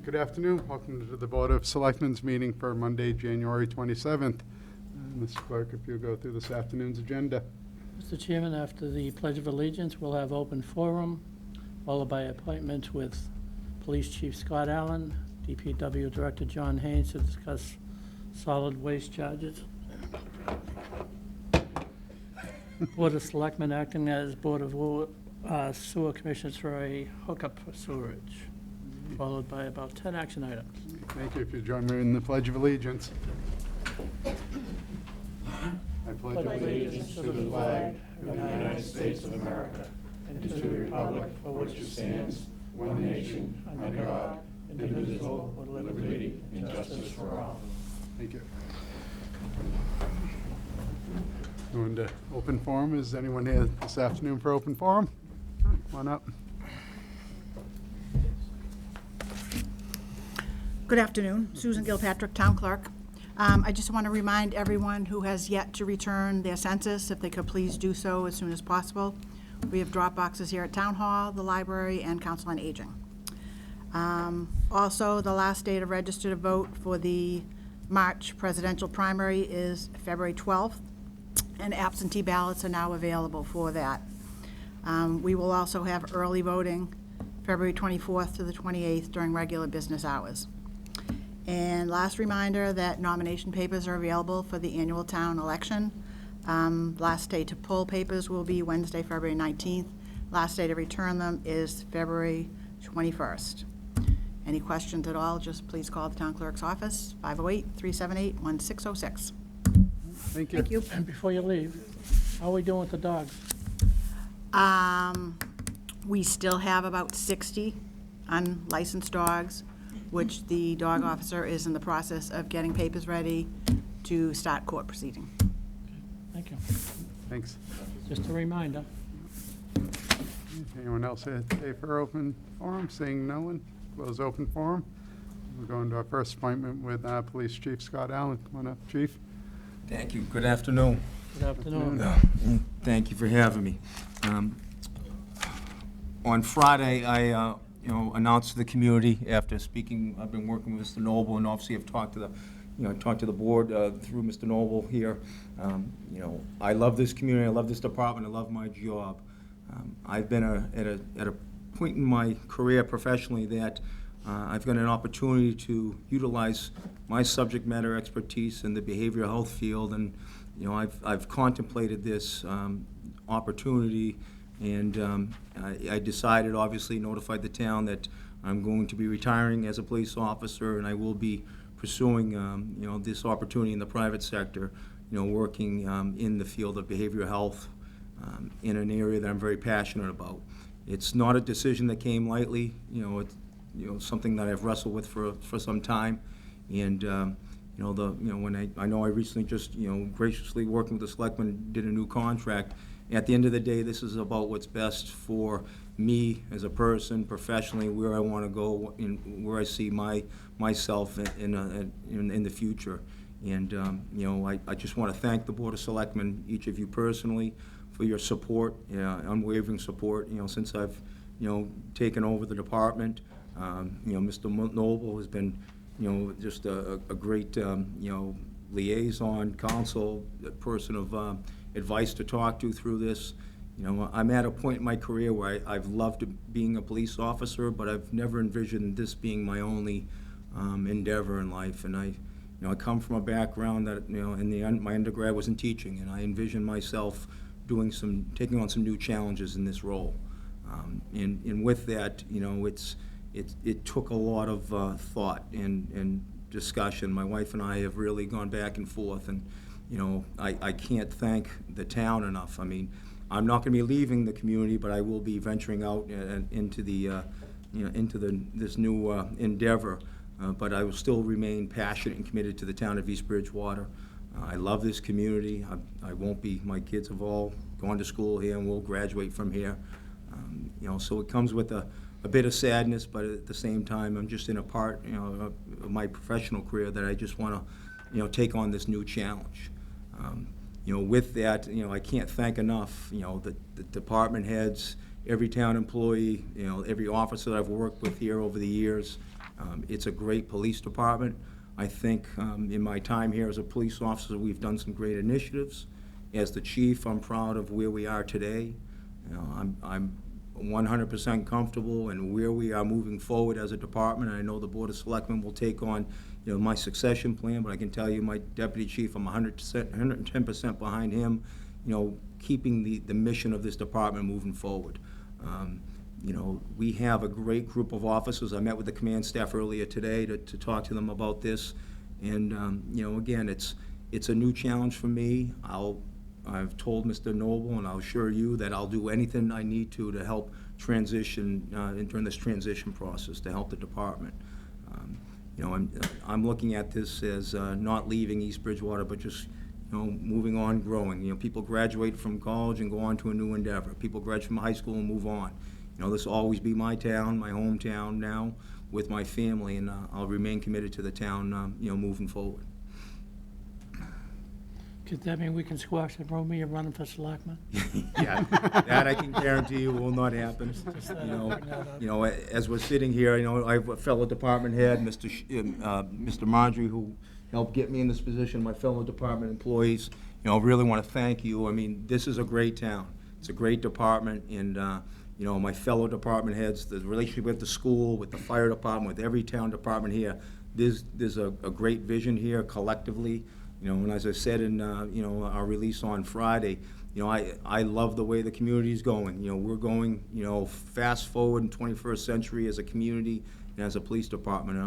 Good afternoon. Welcome to the Board of Selectmen's meeting for Monday, January 27th. Mr. Clerk, if you'll go through this afternoon's agenda. Mr. Chairman, after the Pledge of Allegiance, we'll have open forum, followed by appointments with Police Chief Scott Allen, DPW Director John Haines to discuss solid waste charges. Board of Selectmen acting as Board of Sewer Commissioners for a hookup for sewerage, followed by about 10 action items. Thank you. If you join me in the Pledge of Allegiance. I pledge Allegiance to the flag of the United States of America and to the republic for which it stands, one nation, under God, indivisible, with liberty and justice for all. Thank you. Going to open forum. Is anyone here this afternoon for open forum? Come on up. Good afternoon. Susan Gilpatrick, Town Clerk. I just want to remind everyone who has yet to return their census, if they could please do so as soon as possible. We have drop boxes here at Town Hall, the library, and Council on Aging. Also, the last day to register to vote for the March presidential primary is February 12th, and absentee ballots are now available for that. We will also have early voting February 24th to the 28th during regular business hours. And last reminder that nomination papers are available for the annual town election. Last day to pull papers will be Wednesday, February 19th. Last day to return them is February 21st. Any questions at all, just please call the town clerk's office, 508-378-1606. Thank you. Thank you. And before you leave, how are we doing with the dogs? We still have about 60 unlicensed dogs, which the dog officer is in the process of getting papers ready to start court proceeding. Thank you. Thanks. Just a reminder. Anyone else here today for open forum? Seeing no one, close open forum. We're going to our first appointment with Police Chief Scott Allen. Come on up, Chief. Thank you. Good afternoon. Good afternoon. Thank you for having me. On Friday, I announced to the community after speaking. I've been working with Mr. Noble, and obviously I've talked to the board through Mr. Noble here. I love this community. I love this department. I love my job. I've been at a point in my career professionally that I've got an opportunity to utilize my subject matter expertise in the behavioral health field, and I've contemplated this opportunity, and I decided, obviously notified the town that I'm going to be retiring as a police officer, and I will be pursuing this opportunity in the private sector, working in the field of behavioral health in an area that I'm very passionate about. It's not a decision that came lightly. It's something that I've wrestled with for some time, and when I recently just graciously working with the Selectmen did a new contract. At the end of the day, this is about what's best for me as a person, professionally, where I want to go, and where I see myself in the future. And I just want to thank the Board of Selectmen, each of you personally, for your support, unwavering support. Since I've taken over the department. Mr. Noble has been just a great liaison, counsel, a person of advice to talk to through this. I'm at a point in my career where I've loved being a police officer, but I've never envisioned this being my only endeavor in life. And I come from a background that my undergrad was in teaching, and I envisioned myself taking on some new challenges in this role. And with that, it took a lot of thought and discussion. My wife and I have really gone back and forth, and I can't thank the town enough. I mean, I'm not going to be leaving the community, but I will be venturing out into this new endeavor. But I will still remain passionate and committed to the town of East Bridgewater. I love this community. My kids have all gone to school here and will graduate from here. So it comes with a bit of sadness, but at the same time, I'm just in a part, of my professional career that I just want to, take on this new challenge. With that, I can't thank enough, the department heads, every town employee, every officer that I've worked with here over the years. It's a great police department. I think in my time here as a police officer, we've done some great initiatives. As the chief, I'm proud of where we are today. You know, I'm 100% comfortable in where we are moving forward as a department. I know the Board of Selectmen will take on, you know, my succession plan, but I can tell you, my deputy chief, I'm 110% behind him, you know, keeping the mission of this department moving forward. You know, we have a great group of officers. I met with the command staff earlier today to talk to them about this. And, you know, again, it's a new challenge for me. I've told Mr. Noble, and I'll assure you that I'll do anything I need to help transition, during this transition process, to help the department. You know, I'm looking at this as not leaving East Bridgewater, but just, you know, moving on, growing. You know, people graduate from college and go on to a new endeavor. People graduate from high school and move on. You know, this will always be my town, my hometown now, with my family, and I'll remain committed to the town, you know, moving forward. Could that mean we can squash the rumor you're running for selectman? Yeah, that I can guarantee you will not happen. You know, as we're sitting here, you know, I have a fellow department head, Mr. Marjorie, who helped get me in this position, my fellow department employees. You know, I really want to thank you. I mean, this is a great town. It's a great department, and, you know, my fellow department heads, the relationship with the school, with the fire department, with every town department here, there's a great vision here collectively. You know, and as I said in, you know, our release on Friday, you know, I love the way the community is going. You know, we're going, you know, fast forward in 21st century as a community and as a police department.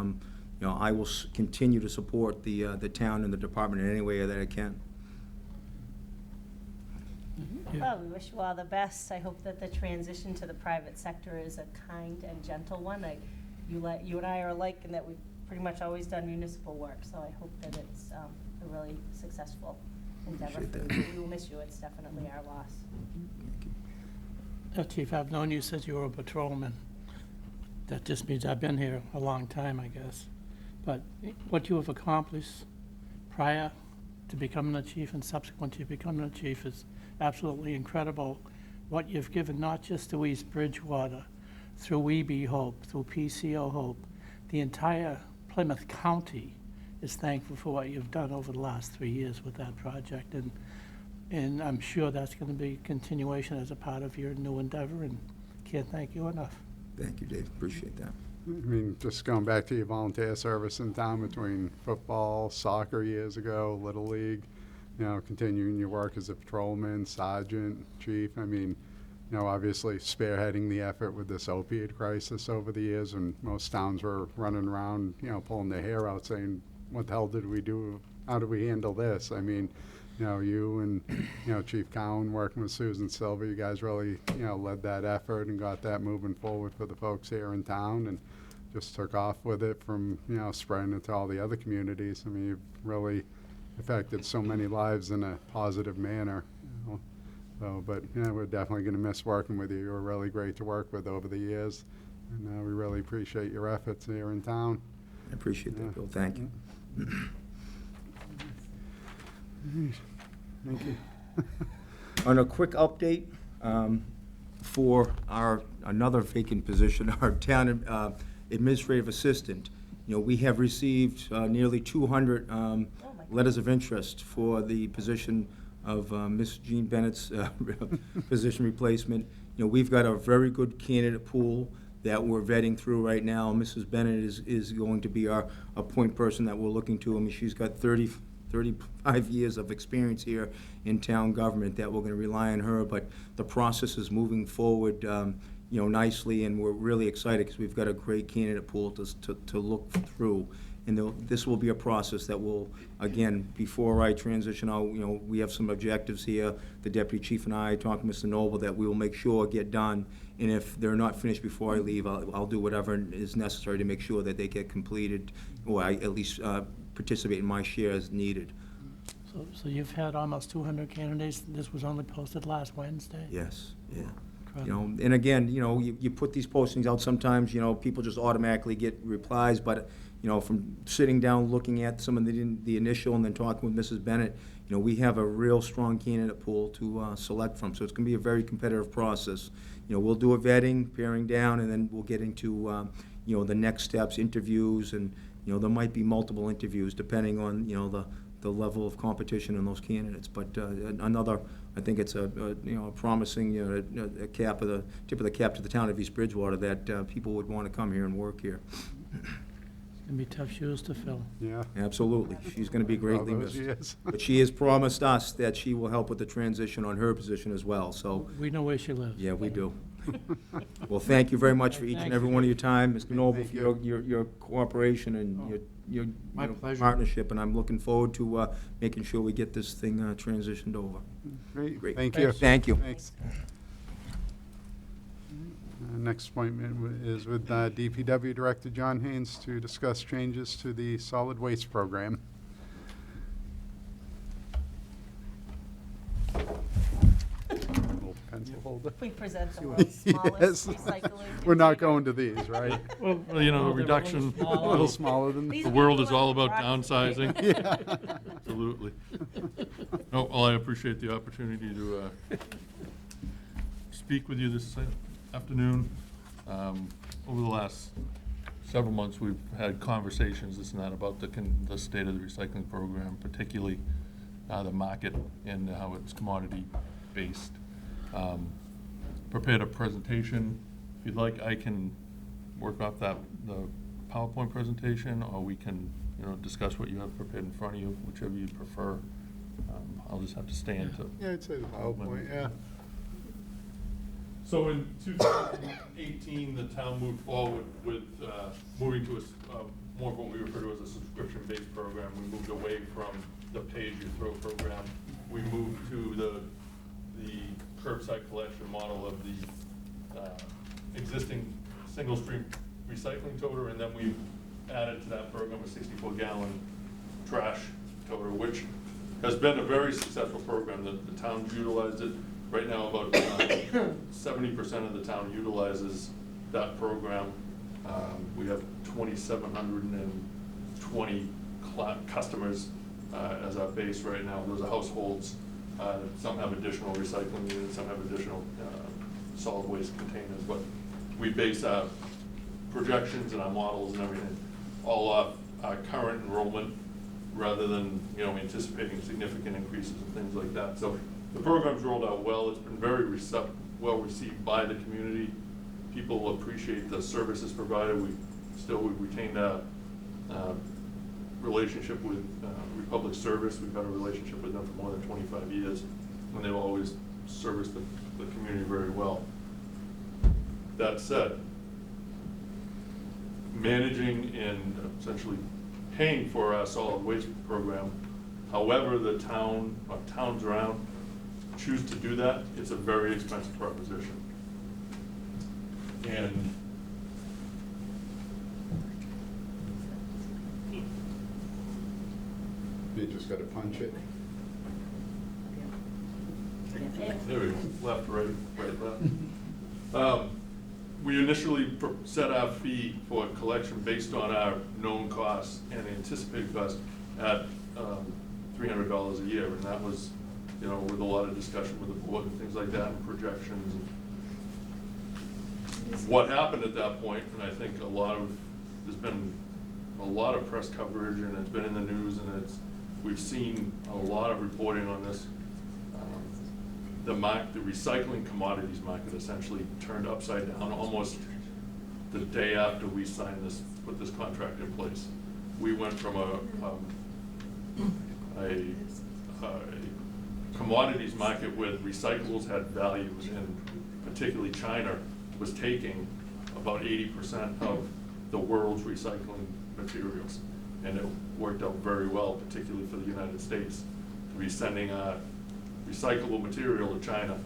You know, I will continue to support the town and the department in any way that I can. Well, we wish you all the best. I hope that the transition to the private sector is a kind and gentle one. You and I are alike in that we've pretty much always done municipal work, so I hope that it's a really successful endeavor for you. We will miss you. It's definitely our loss. Chief, I've known you since you were a patrolman. That just means I've been here a long time, I guess. But what you have accomplished prior to becoming a chief and subsequent to becoming a chief is absolutely incredible. What you've given not just to East Bridgewater, through EB Hope, through PCO Hope, the entire Plymouth County is thankful for what you've done over the last 3 years with that project, and I'm sure that's going to be a continuation as a part of your new endeavor, and can't thank you enough. Thank you, Dave. Appreciate that. I mean, just going back to your volunteer service in town between football, soccer years ago, Little League, you know, continuing your work as a patrolman, sergeant, chief. I mean, you know, obviously spearheading the effort with this opiate crisis over the years, and most towns were running around, you know, pulling their hair out saying, what the hell did we do? How do we handle this? I mean, you know, you and, you know, Chief Cowan working with Susan Silver, you guys really, you know, led that effort and got that moving forward for the folks here in town, and just took off with it from, you know, spreading it to all the other communities. I mean, you've really affected so many lives in a positive manner. You know? So, but, yeah, we're definitely going to miss working with you. You were really great to work with over the years, and we really appreciate your efforts here in town. I appreciate that, Bill. Thank you. Thank you. On a quick update, for another vacant position, our town administrative assistant, you know, we have received nearly 200 letters of interest for the position of Miss Jean Bennett's position replacement. You know, we've got a very good candidate pool that we're vetting through right now. Mrs. Bennett is going to be our point person that we're looking to. I mean, she's got 35 years of experience here in town government that we're going to rely on her, but the process is moving forward, you know, nicely, and we're really excited because we've got a great candidate pool to look through. And this will be a process that will, again, before I transition out, you know, we have some objectives here. The deputy chief and I talked to Mr. Noble that we will make sure get done. And if they're not finished before I leave, I'll do whatever is necessary to make sure that they get completed, or I at least participate in my share as needed. So you've had almost 200 candidates. This was only posted last Wednesday? Yes, yeah. Incredible. You know, and again, you know, you put these postings out, sometimes, you know, people just automatically get replies, but, you know, from sitting down, looking at some of the initial, and then talking with Mrs. Bennett, you know, we have a real strong candidate pool to select from, so it's going to be a very competitive process. You know, we'll do a vetting, paring down, and then we'll get into, the next steps, interviews, and, there might be multiple interviews depending on, the level of competition in those candidates. But another, I think it's a promising, a cap of the, tip of the cap to the town of East Bridgewater that people would want to come here and work here. It's gonna be tough shoes to fill. Yeah. Absolutely. She's going to be greatly All those missed. years. But she has promised us that she will help with the transition on her position as well, so, We know where she lives. yeah, we do. Well, thank you very much for each and every one of your time, Mr. Noble, Thank for your cooperation and your My pleasure. partnership, and I'm looking forward to making sure we get this thing transitioned over. Great, Great. thank you. Thank you. Thanks. Next appointment is with DPW Director John Haines to discuss changes to the solid waste program. Little pencil holder. We present the world's smallest Yes. recycling. We're not container. going to these, right? Well, Oh, they're really reduction, small. A little smaller than. These the are world the is all ones about with rocks. downsizing. Absolutely. No, well, I appreciate the opportunity to speak with you this afternoon. Over the last several months, we've had conversations, this and that, about the state of the recycling program, particularly the market and how it's commodity-based. Prepared a presentation. If you'd like, I can work off the PowerPoint presentation, or we can, discuss what you have prepared in front of you, whichever you prefer. I'll just have to stand to. Yeah, I'd say the PowerPoint, yeah. So in 2018, the town moved forward with moving to more of what we refer to as a subscription-based program. We moved away from the pay-as-you-throw program. We moved to the curbside collection model of the existing single-stream recycling toter, and then we added to that program a 64-gallon trash toter, which has been a very successful program. The town's utilized it. Right now, about 70% of the town utilizes that program. We have 2,720 customers as our base right now. Those are households. Some have additional recycling units, some have additional solid waste containers, but we base our projections and our models and everything all off our current enrollment rather than, anticipating significant increases and things like that. So the program's rolled out well. It's been very well received by the community. People appreciate the services provided. We've retained a relationship with Republic Service. We've had a relationship with them for more than 25 years, and they've always serviced the community very well. That said, managing and essentially paying for our solid waste program, however the town or towns around choose to do that, it's a very expensive proposition. And You just gotta punch it. there we go, left, right, left. We initially set our fee for collection based on our known costs and anticipated costs at $300 a year, and that was, with a lot of discussion with the board and things like that, and projections. And what happened at that point, and I think there's been a lot of press coverage, and it's been in the news, and we've seen a lot of reporting on this. The recycling commodities market essentially turned upside down almost the day after we put this contract in place. We went from a commodities market where recyclables had values, and particularly China was taking about 80% of the world's recycling materials. And it worked out very well, particularly for the United States, to be sending recyclable material to China.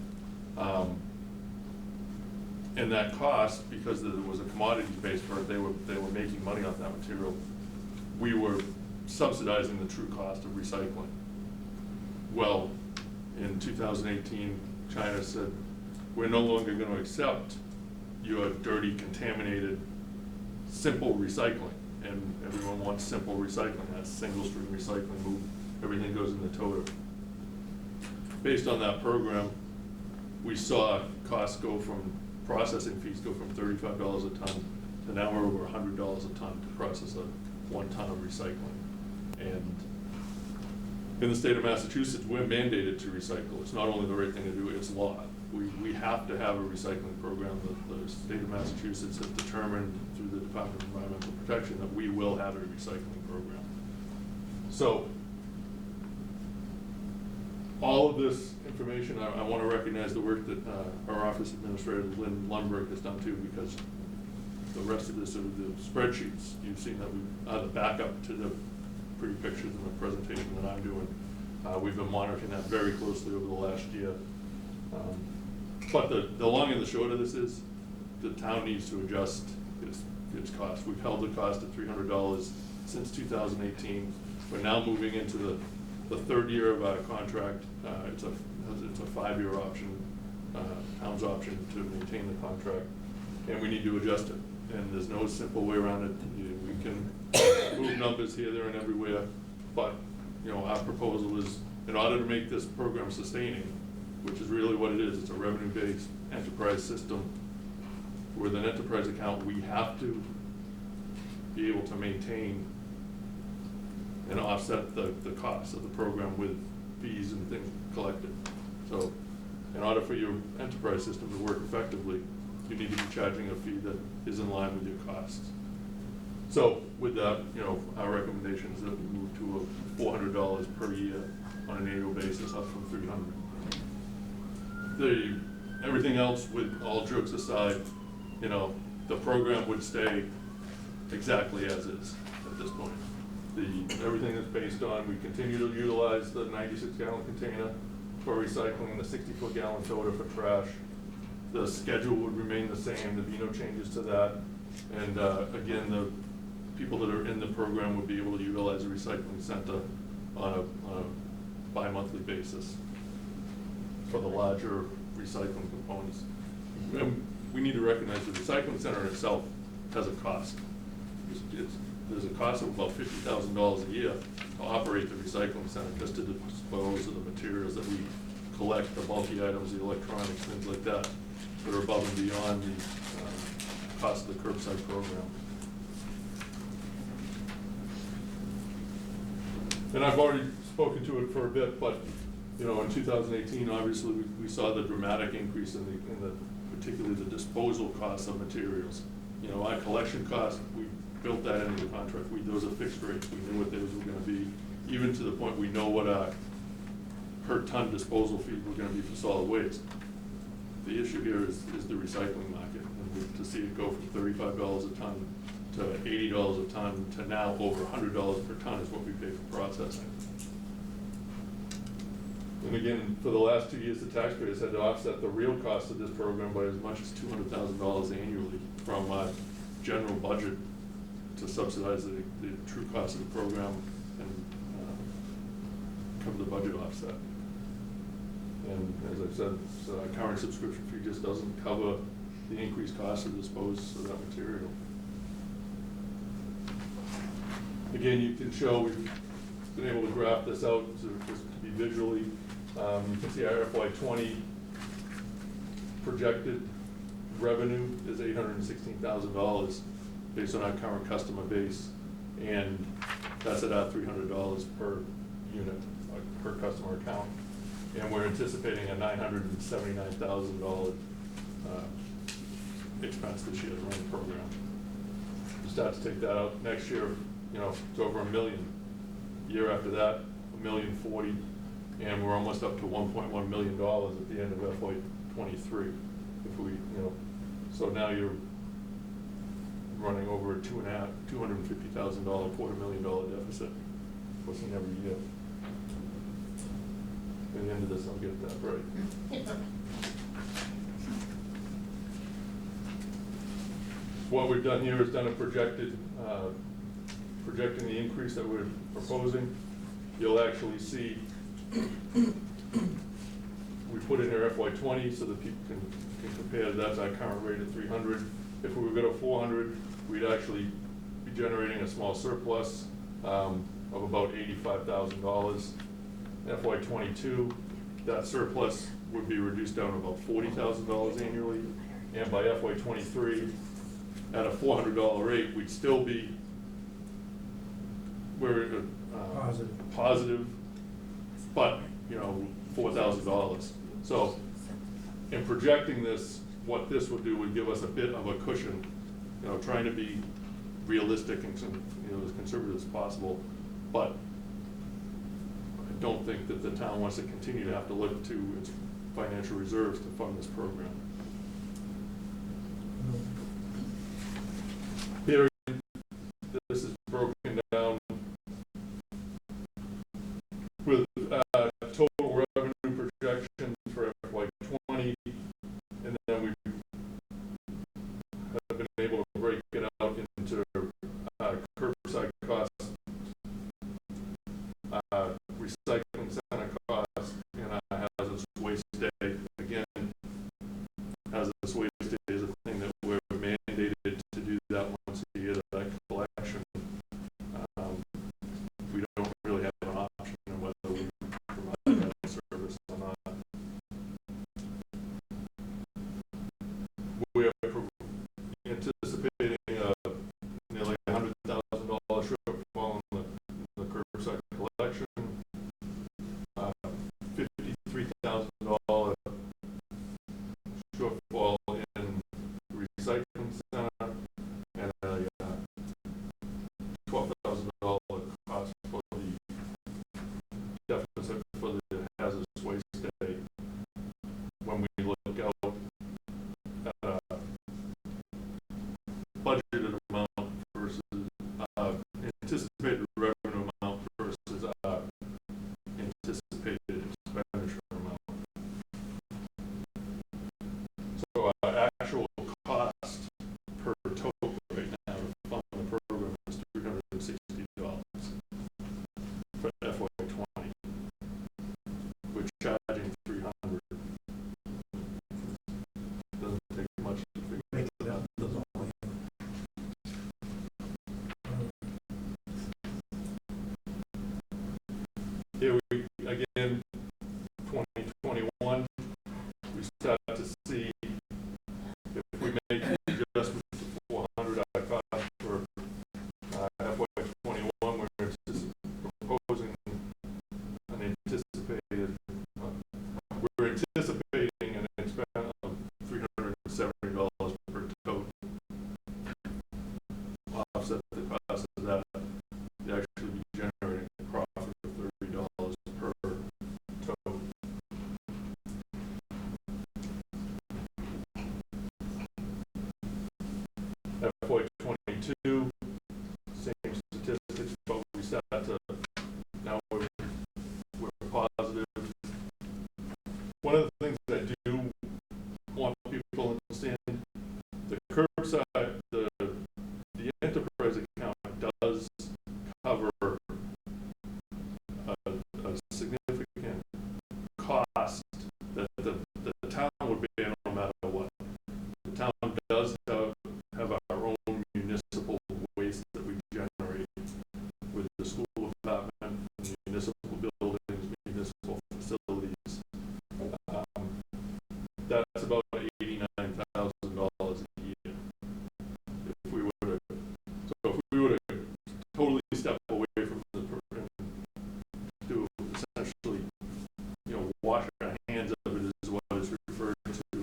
And that cost, because there was a commodities base for it, they were making money off that material. We were subsidizing the true cost of recycling. Well, in 2018, China said, we're no longer going to accept your dirty, contaminated, simple recycling. And everyone wants simple recycling. That's single-stream recycling. Everything goes in the toter. Based on that program, we saw processing fees go from $35 a ton and now we're over $100 a ton to process 1 ton of recycling. And in the state of Massachusetts, we're mandated to recycle. It's not only the right thing to do, it's law. We have to have a recycling program. The state of Massachusetts has determined through the Department of Environmental Protection that we will have a recycling program. So all of this information, I want to recognize the work that our office administrator, Lynn Lundberg, has done too, because the rest of this are the spreadsheets. You've seen that we, the backup to the pretty pictures in the presentation that I'm doing. We've been monitoring that very closely over the last year. But the long and the short of this is the town needs to adjust its cost. We've held the cost at $300 since 2018. We're now moving into the third year of our contract. It's a 5-year option, town's option to maintain the contract, and we need to adjust it. And there's no simple way around it. We can move numbers here, there, and everywhere, but our proposal is, in order to make this program sustaining, which is really what it is, it's a revenue-based enterprise system. With an enterprise account, we have to be able to maintain and offset the costs of the program with fees and things collected. So in order for your enterprise system to work effectively, you need to be charging a fee that is in line with your costs. So with that, our recommendation is that we move to a $400 per year on an annual basis, up from $300. Everything else, with all jokes aside, the program would stay exactly as is at this point. Everything is based on, we continue to utilize the 96-gallon container for recycling, the 60-foot-gallon toter for trash. The schedule would remain the same, there'd be no changes to that. And again, the people that are in the program would be able to utilize the recycling center on a bi-monthly basis for the larger recycling components. And we need to recognize the recycling center itself has a cost. There's a cost of about $50,000 a year to operate the recycling center, just to dispose of the materials that we collect, the bulky items, the electronics, things like that are above and beyond the cost of the curbside program. And I've already spoken to it for a bit, but in 2018, obviously, we saw the dramatic increase in the particularly the disposal costs of materials. Our collection costs, we built that into the contract. Those are fixed rates. We knew what those were going to be, even to the point we know what our per ton disposal fees were going to be for solid waste. The issue here is the recycling market, and to see it go from $35 a ton to $80 a ton to now over $100 per ton is what we pay for processing. And again, for the last 2 years, the taxpayers had to offset the real cost of this program by as much as $200,000 annually from our general budget to subsidize the true cost of the program and cover the budget offset. And as I've said, our current subscription fee just doesn't cover the increased cost of dispose of that material. Again, you can show, we've been able to graph this out to be visually. You can see our FY20 projected revenue is $816,000 based on our current customer base, and that's at our $300 per unit, per customer account. And we're anticipating a $979,000 expense this year to run the program. You start to take that out next year, it's over $1 million. Year after that, $1,040,000, and we're almost up to $1.1 million at the end of FY23. If we, so now you're running over a $250,000, $250,000 deficit, pushing every year. At the end of this, I'll get that right. What we've done here is done a projecting the increase that we're proposing. You'll actually see we put in our FY20 so that people can compare. That's our current rate at 300. If we were to go to 400, we'd actually be generating a small surplus of about $85,000. FY22, that surplus would be reduced down to about $40,000 annually, and by FY23, at a $400 rate, we'd still be, we're positive, but, you know, $4,000. So in projecting this, what this would do would give us a bit of a cushion, you know, trying to be realistic and, you know, as conservative as possible. But I don't think that the town wants to continue to have to look to its financial reserves to fund this program. Here, this is broken down with total revenue projection for FY20, and then we have been able to break it out into curbside costs, recycling center costs, and hazardous waste day. Again, hazardous waste day is a thing that we're mandated to do that once a year, that collection. We don't really have an option on whether we provide that service or not. We are anticipating nearly $100,000 shortfall in the curbside collection, $53,000 shortfall in the recycling center, and a $12,000 cost for the deficit for the hazardous waste day. When we look out at a budgeted amount versus anticipated revenue amount versus anticipated expenditure amount. So actual cost per total right now to fund the program is $360 for FY20. We're charging $300. Doesn't take much to figure it out. Here we, again, 2021, we start to see if we make the adjustments to 400 our cost for FY21, we're proposing an anticipated, we're anticipating an expense of $370 per tote. Offset the cost of that, they actually be generating a profit of $30 per tote. FY22, same statistics, but we start to, now we're positive. One of the things that I do want people to understand, the curbside, the enterprise account does cover a significant cost that the town would bear no matter what. The town does have our own municipal waste that we generate with the school department, municipal buildings, municipal facilities. That's about $89,000 a year. If we were to, so if we were to totally step away from the program, do essentially, you know, wash our hands of it is what is referred to,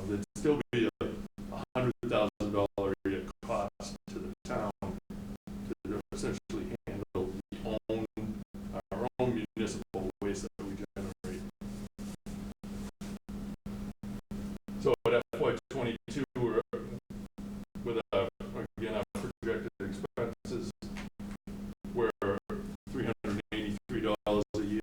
there'd still be a $100,000 a year cost to the town to essentially handle our own municipal waste that we generate. So at FY22, we're with again our projected expenses, we're $383 a year.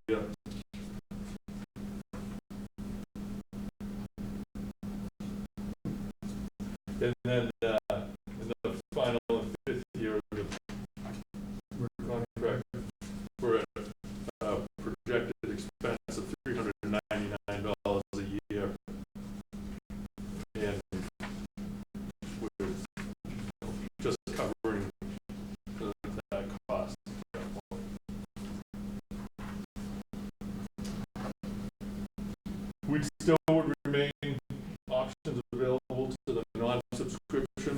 And then in the final and fifth year of the contract, we're at a projected expense of $399 a year. And we're just covering that cost. We still would remain options available to the non-subscription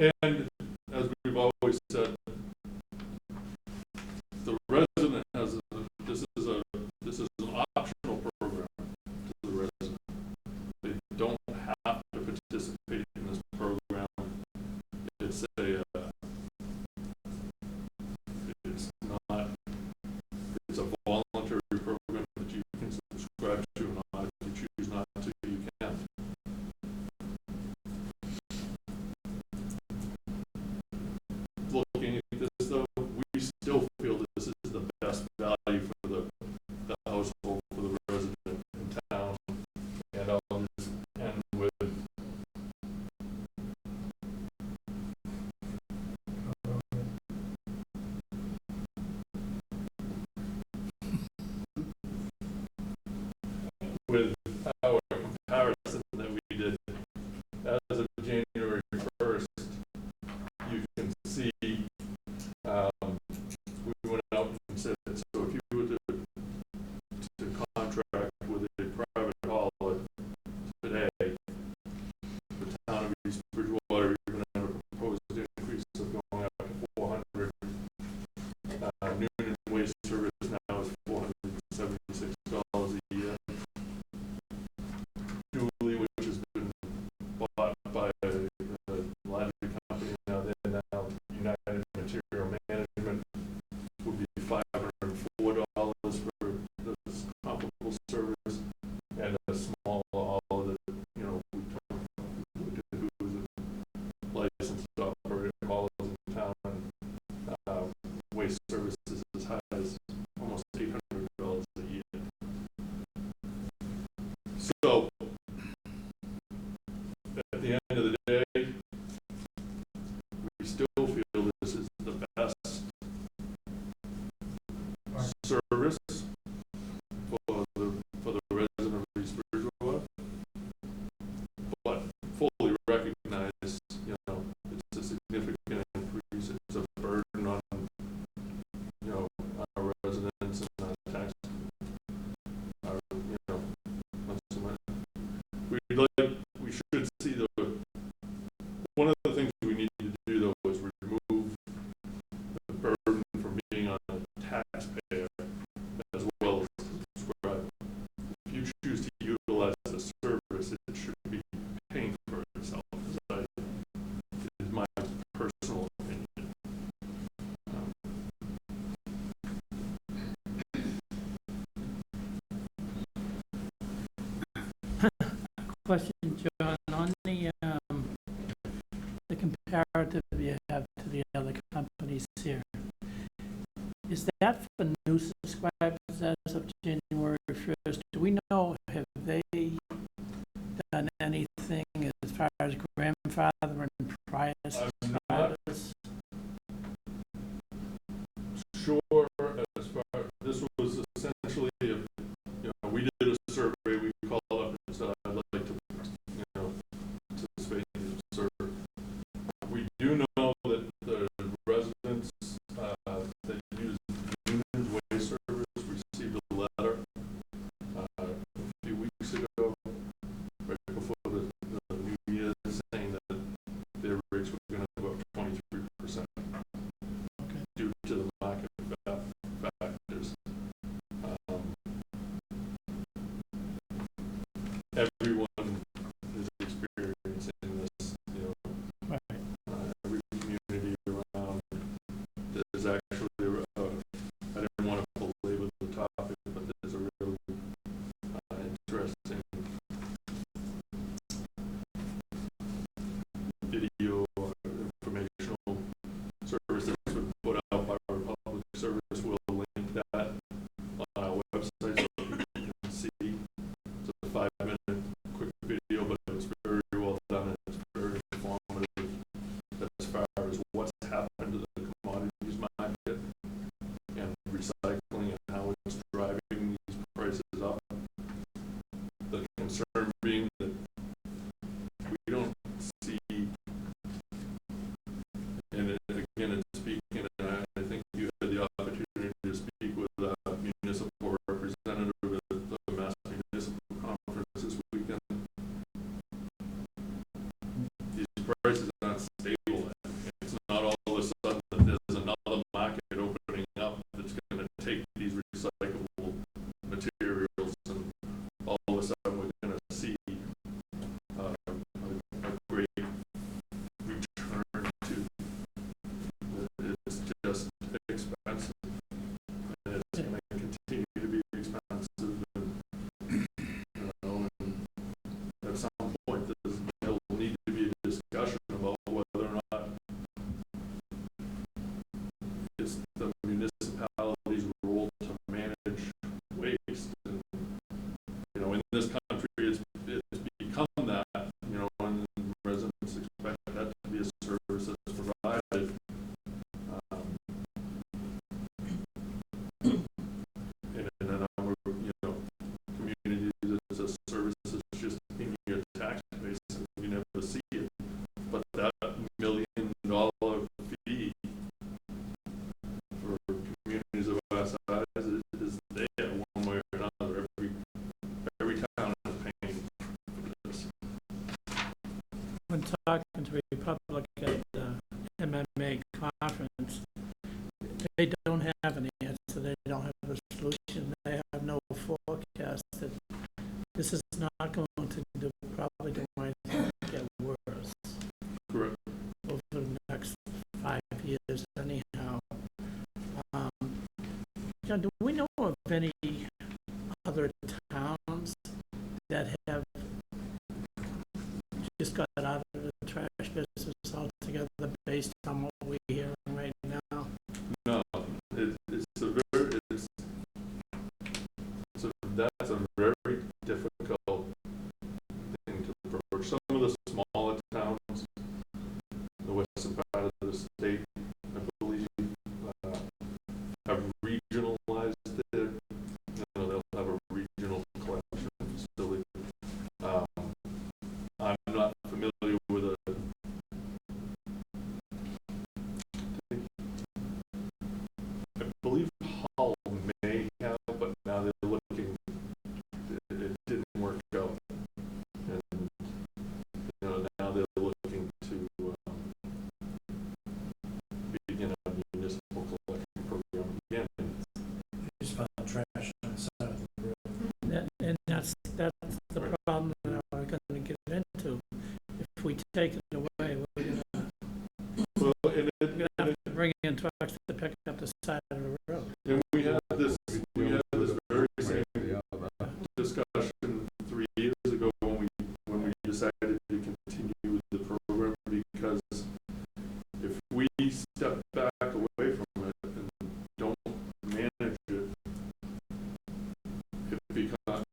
And as we've always said, the resident has, this is an optional program to the resident. They don't have to participate in this program. It's it's a voluntary program that you can subscribe to, and if you choose not to, you can. Looking at this though, we still feel this is the best value for the household, for the resident in town, and I'll just end with our comparison that we did as of January 1st. You can see we went out and said, so if you were to contract with a private hauler today, the town of East Bridgewater, you're going to have a proposed increase of going up to 400. Noon and waste service now is $476 a year. Dooley, which has been bought by the laundry company, now they're now United Material Management, would be $504 for this comparable service, and a small hauler that, you know, who is a licensed operator haulers in town, waste services as high as almost $800 a year. So, at the end of the day, we still feel this is the best service for the resident of East Bridgewater, but fully recognize, you know, it's a significant increase. It's a burden on, you know, our residents and our tax, our, you know, we should see one of the things we need to do though is remove the burden from being on the taxpayer as well as the subscriber. If you choose to utilize the service, it should be paying for itself. It is my personal opinion. Question, John, on the comparative you have to the other companies here. Is that for new subscribers as of January 1st? Do we know, have they done anything as far as grandfather and prior subscribers? Sure, as far, this was essentially, you know, we did a survey, we called up and said, I'd like to, you know, participate in the survey. We do know that the residents that use Union's waste service received a letter recyclable materials, and all of a sudden we're gonna see a great return to. It's just expensive, and it's gonna continue to be expensive, and, and at some point there will need to be a discussion about whether or not it's the municipality's role to manage waste. And, in this country, it's become that, and residents expect that to be a service that's provided. In a number of, communities, it's a service that's just in your tax base and you never see it. But that $1 million fee for communities of our size is there one way or another. Every town is paying for this. When talking to Republic at the MMA conference, they don't have an answer, they don't have a solution, they have no forecast that this is not going to probably do anything but get worse Correct. over the next 5 years anyhow. John, do we know of any other towns that have just got out of the trash business altogether based on what we're hearing right now? No, that's a very difficult thing to approach. Some of the smaller towns, the western part of the state, I believe, have regionalized their, they'll have a regional collection facility. I'm not familiar with I believe Hull may have, but now they're looking, it didn't work out. And, now they're looking to begin a municipal collection program again. Just found trash on the side of the road. And that's the problem that we're going to get into. If we take it away, we're going to have to bring in trucks to pick up the side of the road. And we had this very same discussion 3 years ago when we decided to continue with the program, because if we step back away from it and don't manage it,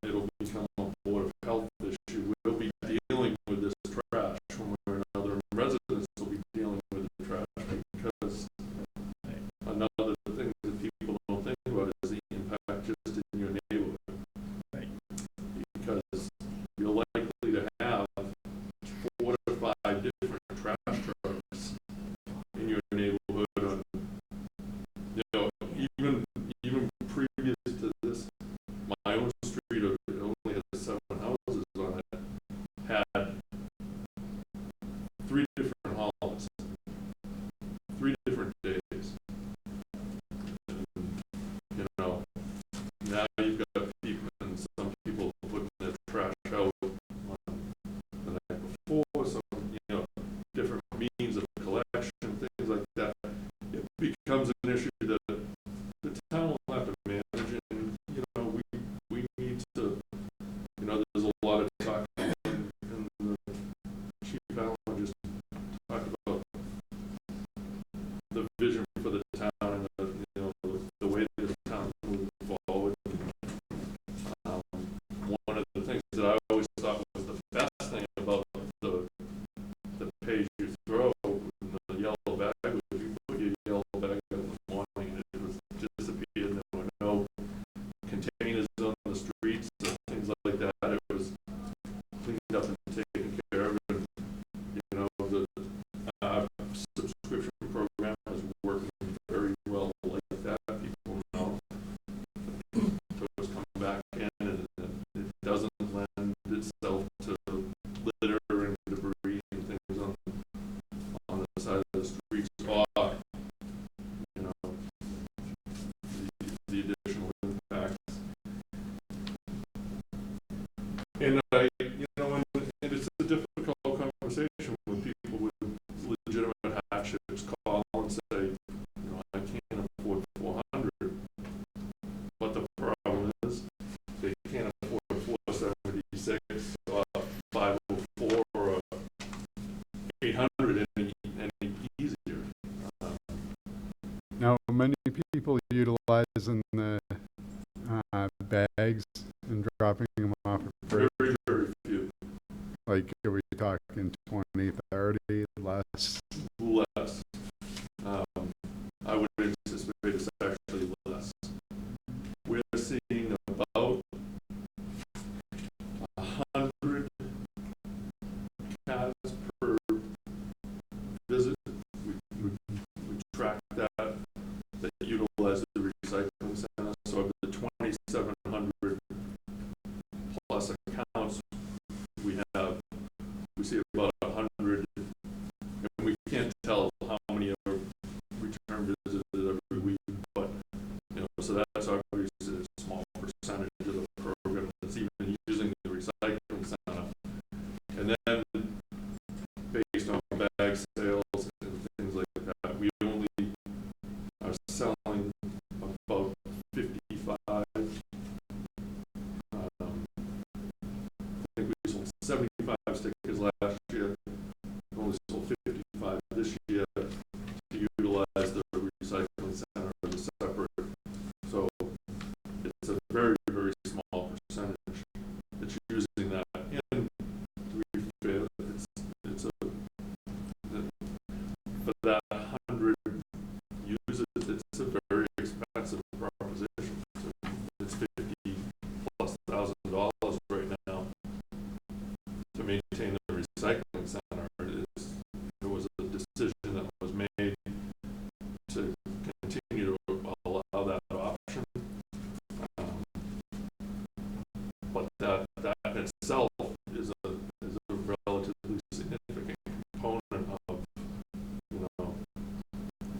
it'll become a Board of Health issue. We'll be dealing with this trash one way or another, and residents will be dealing with the trash, because another thing that people don't think about is the impact just in your neighborhood. Right. Because you're likely to have 4 to 5 different trash trucks in your neighborhood. Even previous to this, my own street, it only has 7 houses on it, had 3 different hauls, 3 different days. And, now you've got people, and some people putting their trash out on the night before, some, different means of collection, things like that. It becomes an issue that the town will have to manage, and, we need to, there's a lot of talk, and the Chief Allen just talked about the vision for the town and the way that the town moves forward. And and it's a difficult conversation with people with legitimate hardships call and say, I can't afford 400. But the problem is, they can't afford 476 or 504 or 800 any easier. Now, many people utilizing the bags and dropping them off at Very, bridge. very few. Like, are we talking 20, 30, less? Less. I would anticipate it's actually less. We're seeing about 100 cars per visit. We track that utilize the recycling center. So of the 2,700 plus accounts we see about 100, and we can't tell how many are return visitors every week, but so that's obviously a small percentage of the program that's even using the recycling center. And then based on bag sales and things like that, we only are selling about 55. I think we sold 75 stickers last year. Only sold 55 this year to utilize the recycling center as a separate. So it's a very, very small percentage that's using that. And to be fair, it's for that 100 users, it's a very expensive proposition. It's $50,000+ right now to maintain the recycling center. There was a decision that was made to continue to allow that option, but that itself is a relatively significant component of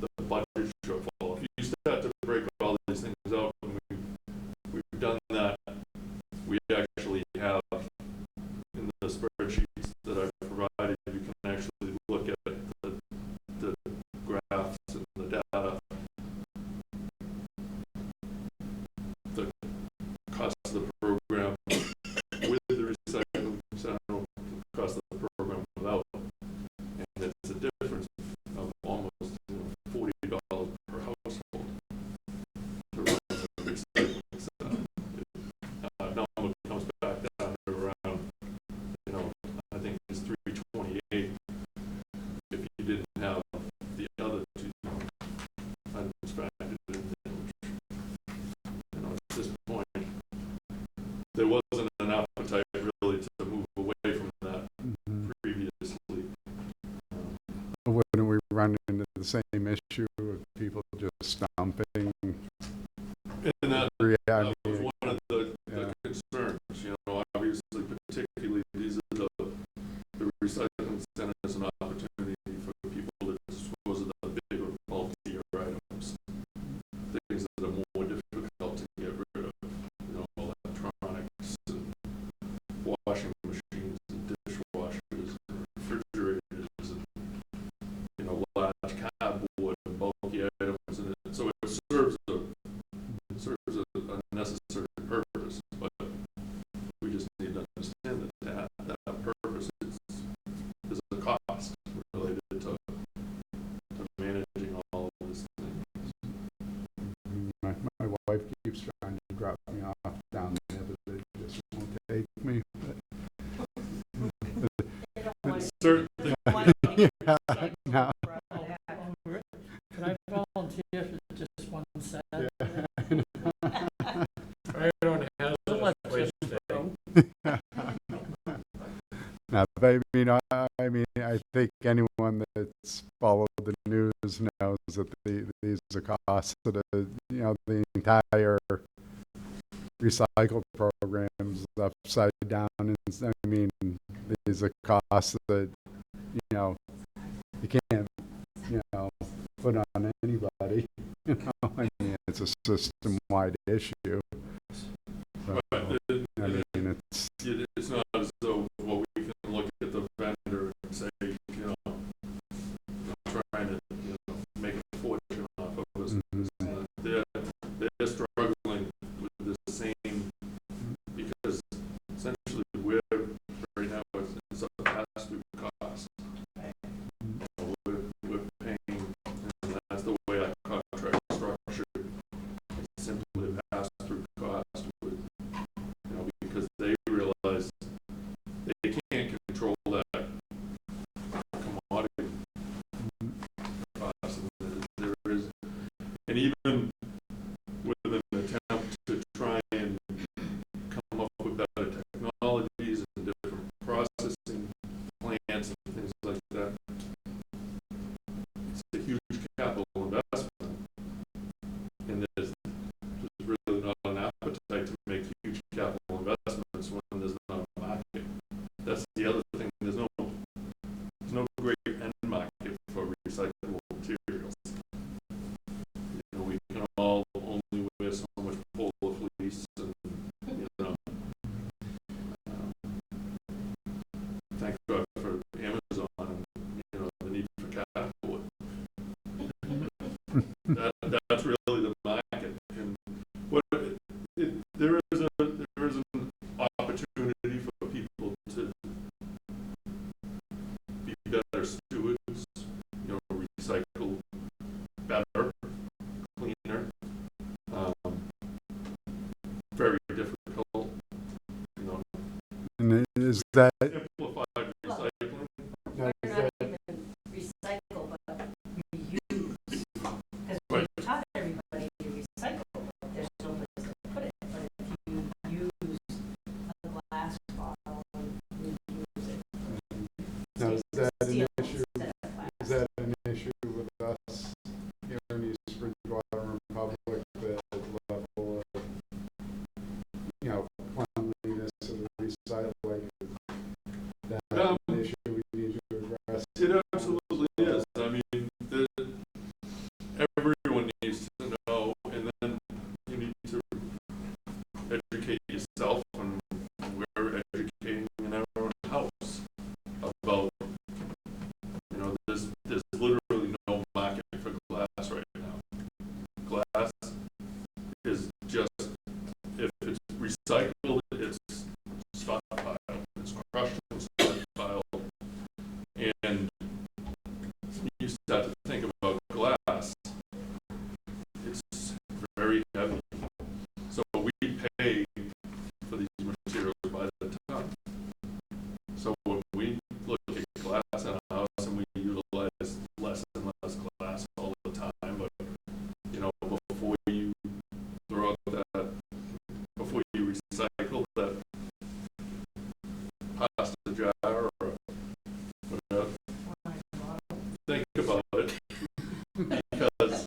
the budget shortfall. If you start to break all these things out, and we've done that, we actually have in the spreadsheets that I've provided, you can actually look at the graphs and the data. The cost of the program with the recycling center, the cost of the program without, and it's a difference of almost $40 per household to run the recycling center. Number comes back down to around, I think it's $328 if you didn't have the other two items factored in there, which, at this point, there wasn't an appetite really to move away from that previously. Wouldn't we run into the same issue of people just dumping? And that Yeah, was one of the yeah. concerns, obviously, particularly these are the recycling center is an opportunity for people to dispose of the bigger, bulkier items, things that are more difficult to get rid of, electronics and washing machines and dishwashers and refrigerators and, large cardboard and bulky items, and so it serves a necessary purpose, but we just need to understand that purpose is a cost related to managing all of these things. My wife keeps trying to drop me off down there, but they just won't take me. It's certain things. Yeah, no. Can I volunteer for just one Saturday? I don't have Don't a let place Jim today. go. No, but I think anyone that's followed the news knows that these are costs that the entire recycle programs upside down. And these are costs that you can't put on anybody. It's a system-wide issue. So, But it's it's not Is that, simplified recycling. now, is Not that, even recycle, but reuse. Because Right. we taught everybody to recycle, but there's no place to put it. But if you use a glass bottle and reuse it. now, is that an Steel issue, instead of glass. is that an issue with us here in East Bridgewater Republic, the level of, cleanliness of the recycling? That's an issue we need to address. It absolutely is. I mean, everyone needs to know, and then you need to educate yourself, and we're educating in our own house about, there's literally no market for glass right now. Glass is just, if it's recycled, it's stockpiled, it's crushed and stockpiled. And you start to think about glass, it's very heavy. So we pay for these materials by the ton. So when we look at glass in our house and we utilize less and less glass all the time, but before you throw out that, before you recycle that pasta jar or whatever, think about it, because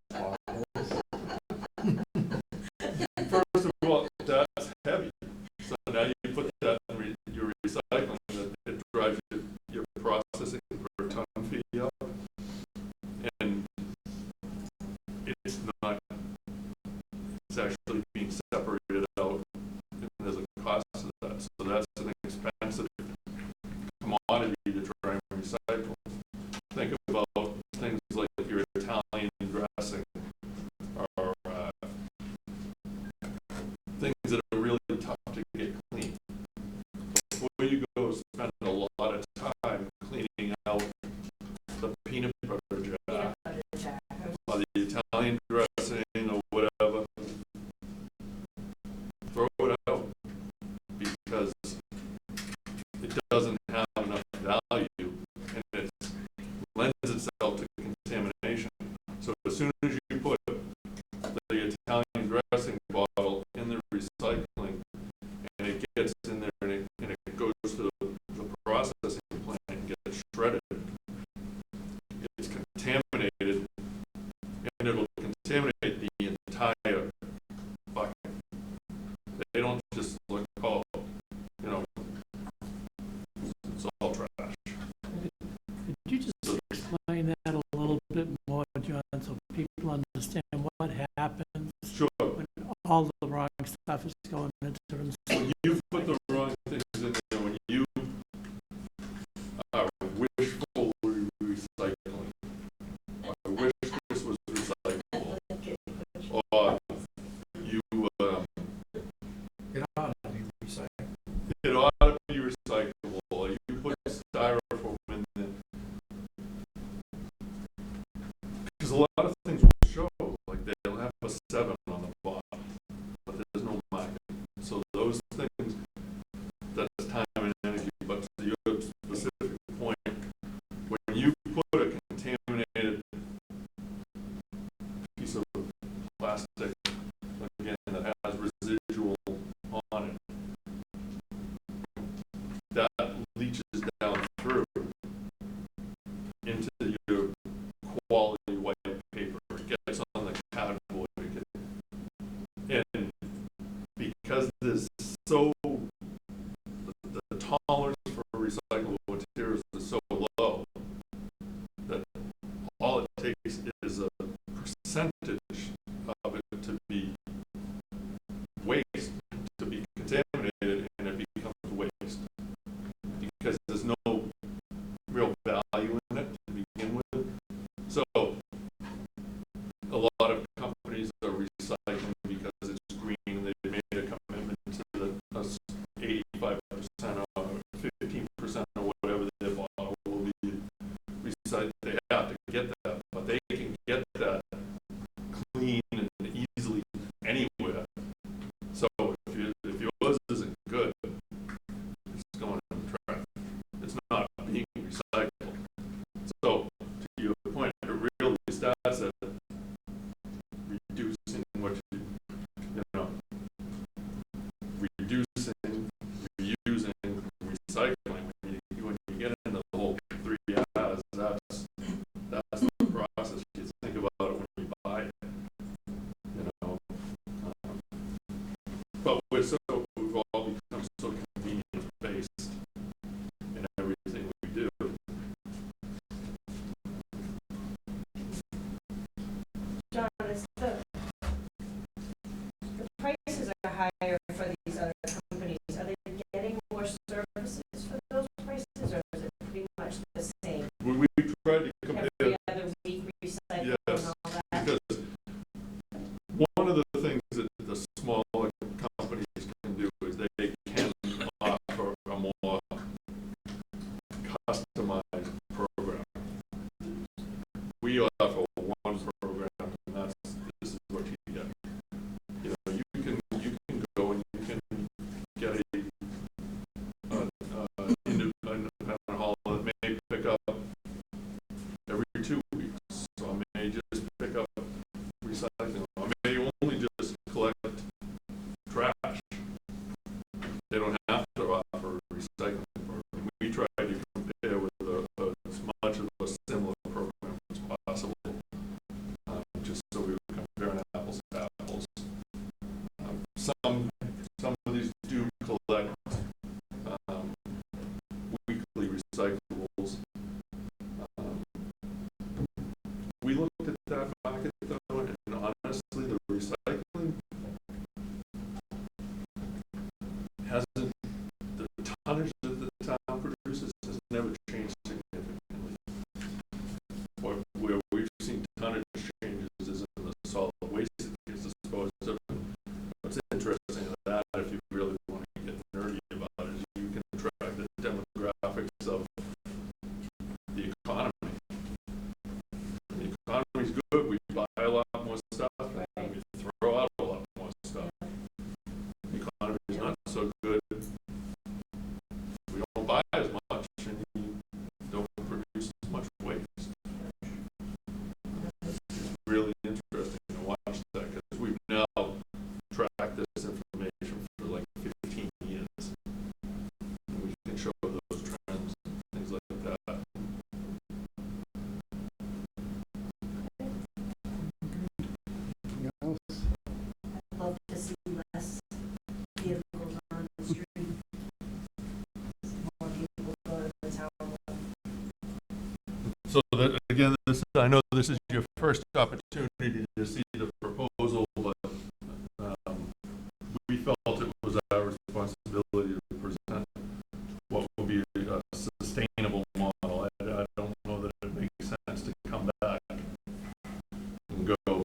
first of all, that's heavy. So now you put that in your recycling, it drives your processing per ton fee up, and it's not, it's actually being separated out, and there's a cost to that. So that's an expensive commodity to try and recycle. Think about things like your Italian dressing, or things that are really tough to get clean. Before you go spend a lot of time cleaning out the peanut butter jar, or the Italian dressing, or whatever, throw it out, because it doesn't have enough value, and it lends itself to contamination. So as soon as you put the Italian dressing bottle in the recycling, and it gets in there, and it goes to the processing plant and gets shredded, it's contaminated, and it'll contaminate the entire bucket. They don't just look, it's all trash. Could you just explain that a little bit more, John, so people understand what happens Sure. when all the wrong stuff is going into the When you put the wrong things in there, when you are wishful recycling, I wish this was recyclable, or you, It ought to be recycled. it ought to be recyclable, or you put styrofoam in there. Because a lot of things will show, like they'll have a 7 on the bottom, but there's no market. So those things, that's time and energy. But to your specific point, when you put a contaminated piece of plastic, again, that has residual on it, that leaches down through into your quality white paper. It gets on the cardboard. And because there's the tolerance for recyclable materials is so low, that all it takes is a percentage of it to be waste, to be contaminated, and it becomes waste. Because there's no real value in it to begin with. So a lot of companies are recycling because it's green. They made a commitment to the 85% or 15% or whatever their bottle will be recycled. They have to get that, but they can get that clean and easily anywhere. So But we've all become so convenience-based in everything we do. John, it's the prices are higher for these other companies. Are they getting more services for those prices, or is it pretty much the same? We try to compare. Every other week recycle and Yes, all that? because one of the things that the smaller companies can do is they can offer a more customized program. We offer one program, and this is what you get. You know, you can go and you can get an independent hauler that may pick up every 2 weeks. So I may just pick up recycling. I may only just collect trash. They don't have to offer a recycling program. We try to compare with as much of a similar program as possible, just so we compare apples to apples. Some of these do collect weekly recyclables. We looked at that market though, and honestly, the recycling hasn't, the tonnage that the town produces has never changed significantly. Where we've seen tonnage changes is in the solid waste that gets disposed of. What's interesting of that, if you really want to get nerdy about it, is you can track the demographics of the economy. The economy's good, we buy a lot more stuff, and we throw out a lot more stuff. The economy's not so good, we don't buy as much, and you don't produce as much waste. It's really interesting to watch that, because we've now tracked this information for like 15 years. And we can show those trends and things like that. Anything else? I'd love to see less vehicles on the street. More people go to the town. So that, again, I know this is your first opportunity to see the proposal, but we felt it was our responsibility to present what will be a sustainable model. I don't know that it makes sense to come back and go, all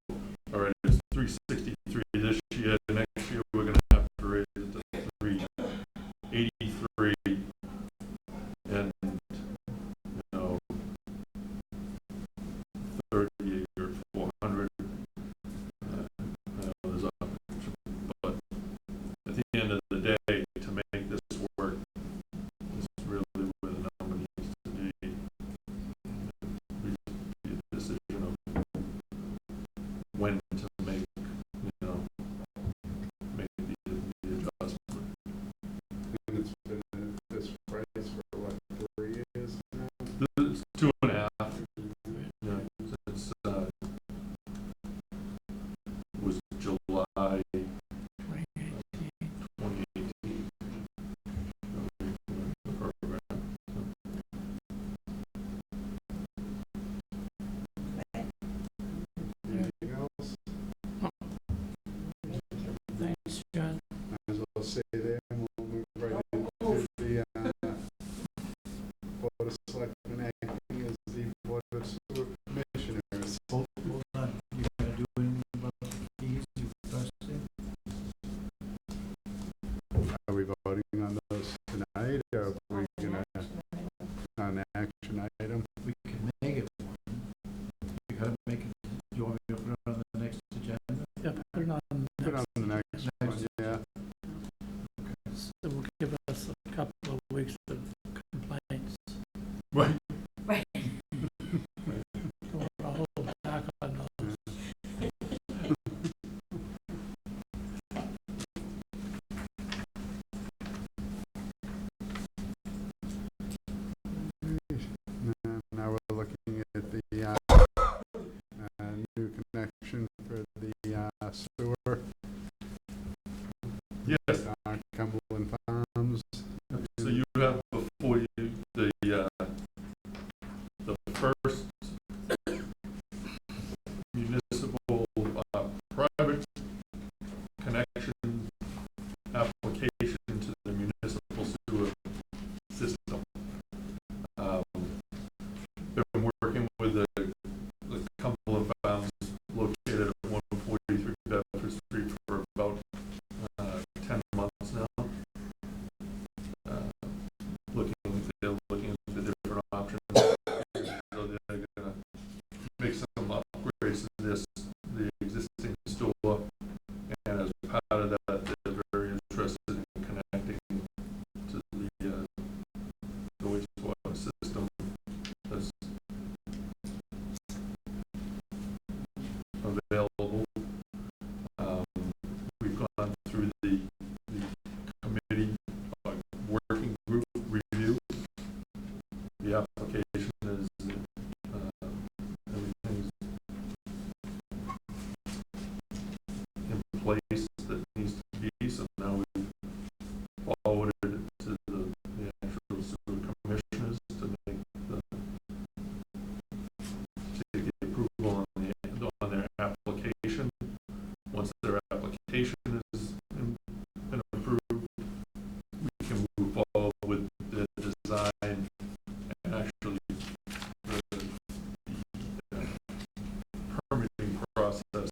right, it's 363 this year, next year we're going to have to raise it to 383, and, you know, 38 or 400. Yes. Cumberland Farms. So you have before you the first municipal private connection application to the municipal sewer system. Been working with the Cumberland Farms located at 143 Bedford Street for about 10 months now. They're looking into different options. So they're gonna make some upgrades to the existing store, and as part of that, they're very interested in connecting to the wastewater system that's available. We've gone through the committee working group review. The application is everything's in place that needs to be, so now we've forwarded it to the actual sewer commissioners to make to get approval on their application. Once their application is been approved, we can move forward with the design and actually the permitting process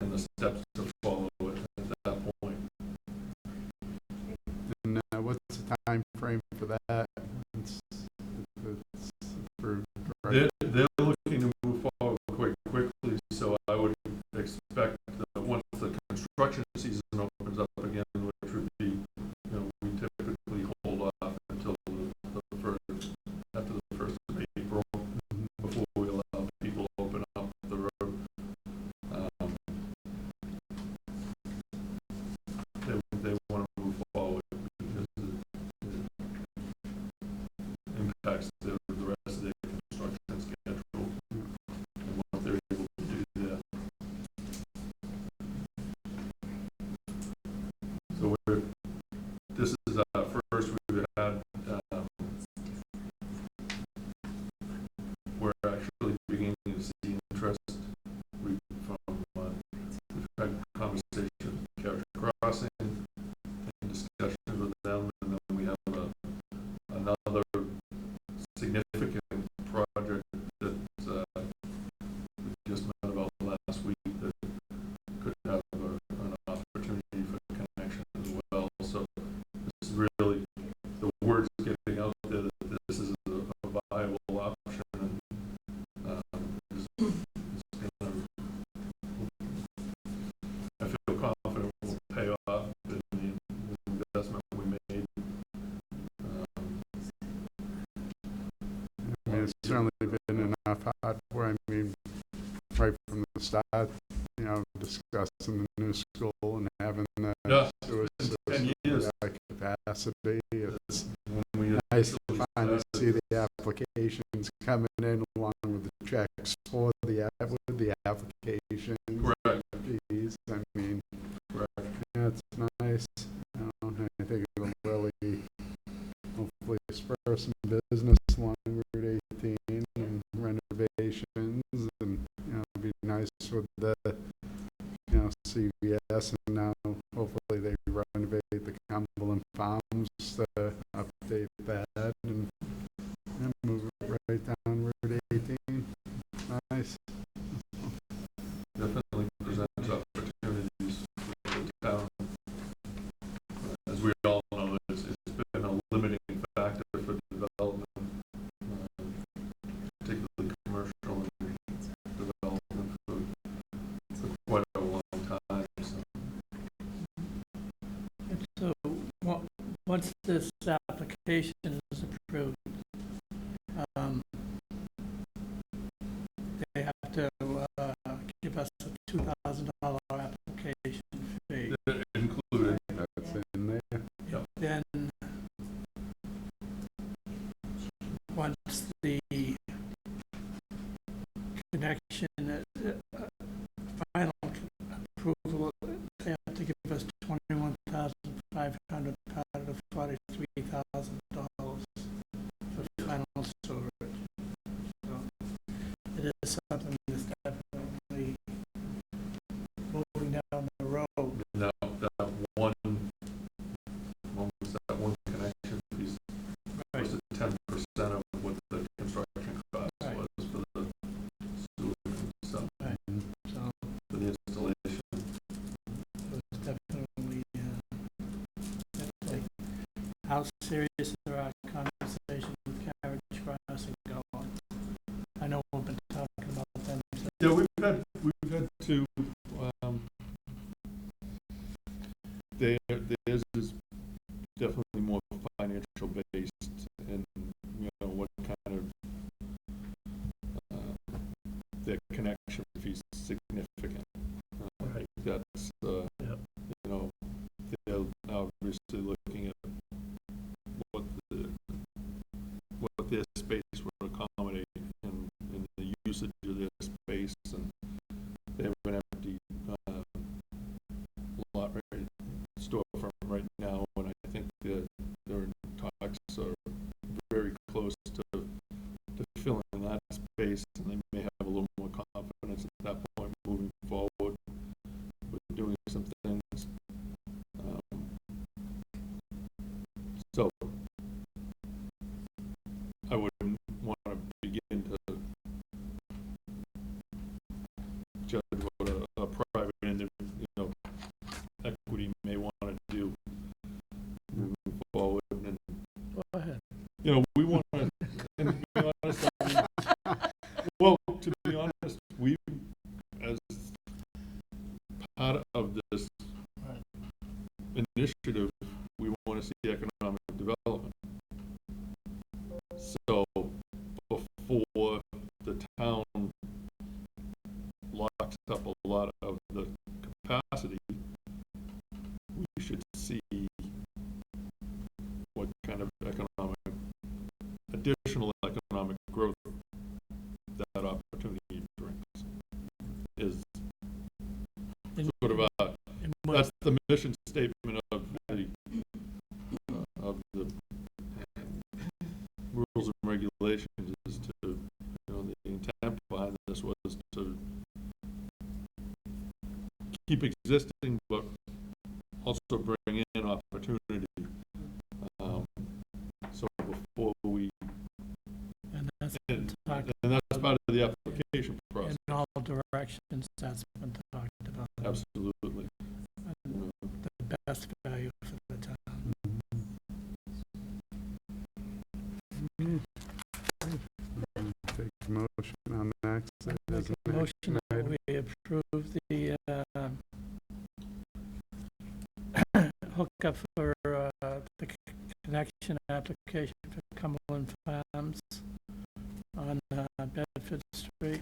and the steps to follow at that point. And what's the time frame for that? It's approved, right? They're looking to move forward quite quickly, so I would expect that once the construction season opens up again, which would be, we typically hold off until the first, after the 1st of April, before we allow people to open up the road. They want to move forward because it impacts the rest of their construction schedule and what they're able to do there. So this is our first we've had. We're actually beginning to see interest. We've had conversations with Carriage Crossing and discussions with them, and then we have another significant project that we just met about last week that could have an opportunity for connection as well. So this is really, the word's getting out there that this is a viable option, and it's gonna, I feel confident will pay off in the investment we made. I mean, it's certainly been enough hardware. I mean, right from the start, discussing the new school and having the Yeah, sewer it's been 10 system years. at that capacity. It's When we nice to initially finally started. see the applications coming in along with the checks for the application Correct, fees. I mean, correct. yeah, it's nice. I think it'll really hopefully spur some business along Route 18 and renovations, and it'd be nice with the CVS, and now hopefully they renovate the Cumberland Farms to update that and move it right down Route 18. Nice. Definitely presents opportunities for the town. As we all know, it's been a limiting factor for development, particularly commercial development for quite a long time. So, once this application is approved, they have to give us a $2,000 application fee. Included. That's in there. Then, once the connection, final approval, they have to give us how serious are our conversations with Carriage Crossing going? I know we've been talking about them. Yeah, we've had two, theirs is definitely more financial based, and, you know, what kind of, their connection fees significant. I think that's, Yep. you know, they're obviously looking at what their space would accommodate and the usage of their space, and they have an empty lot ready storefront right now, and I think they're in talks or very close to filling that space, and they may have a little more confidence at that point moving forward with doing some things. So I wouldn't want to begin to judge what a private and, you know, equity may want to do moving forward. And, Go ahead. you know, we want to, and to be honest, well, to be honest, we, as part of this Right. initiative, we want to see economic development. So before the town locks up a lot of the capacity, we should see what kind of additional economic growth that opportunity brings. Is sort of that's the mission statement of the rules and regulations, is to, you know, the intent behind this was to keep existing, but also bring in opportunity. So before we, And that's and talked that's part of the application process. in all directions, that's been talked about. Absolutely. And the best value for the town. Take a motion on the next. Make a motion that we approve the hookup for the connection application for Cumberland Farms on Bedford Street.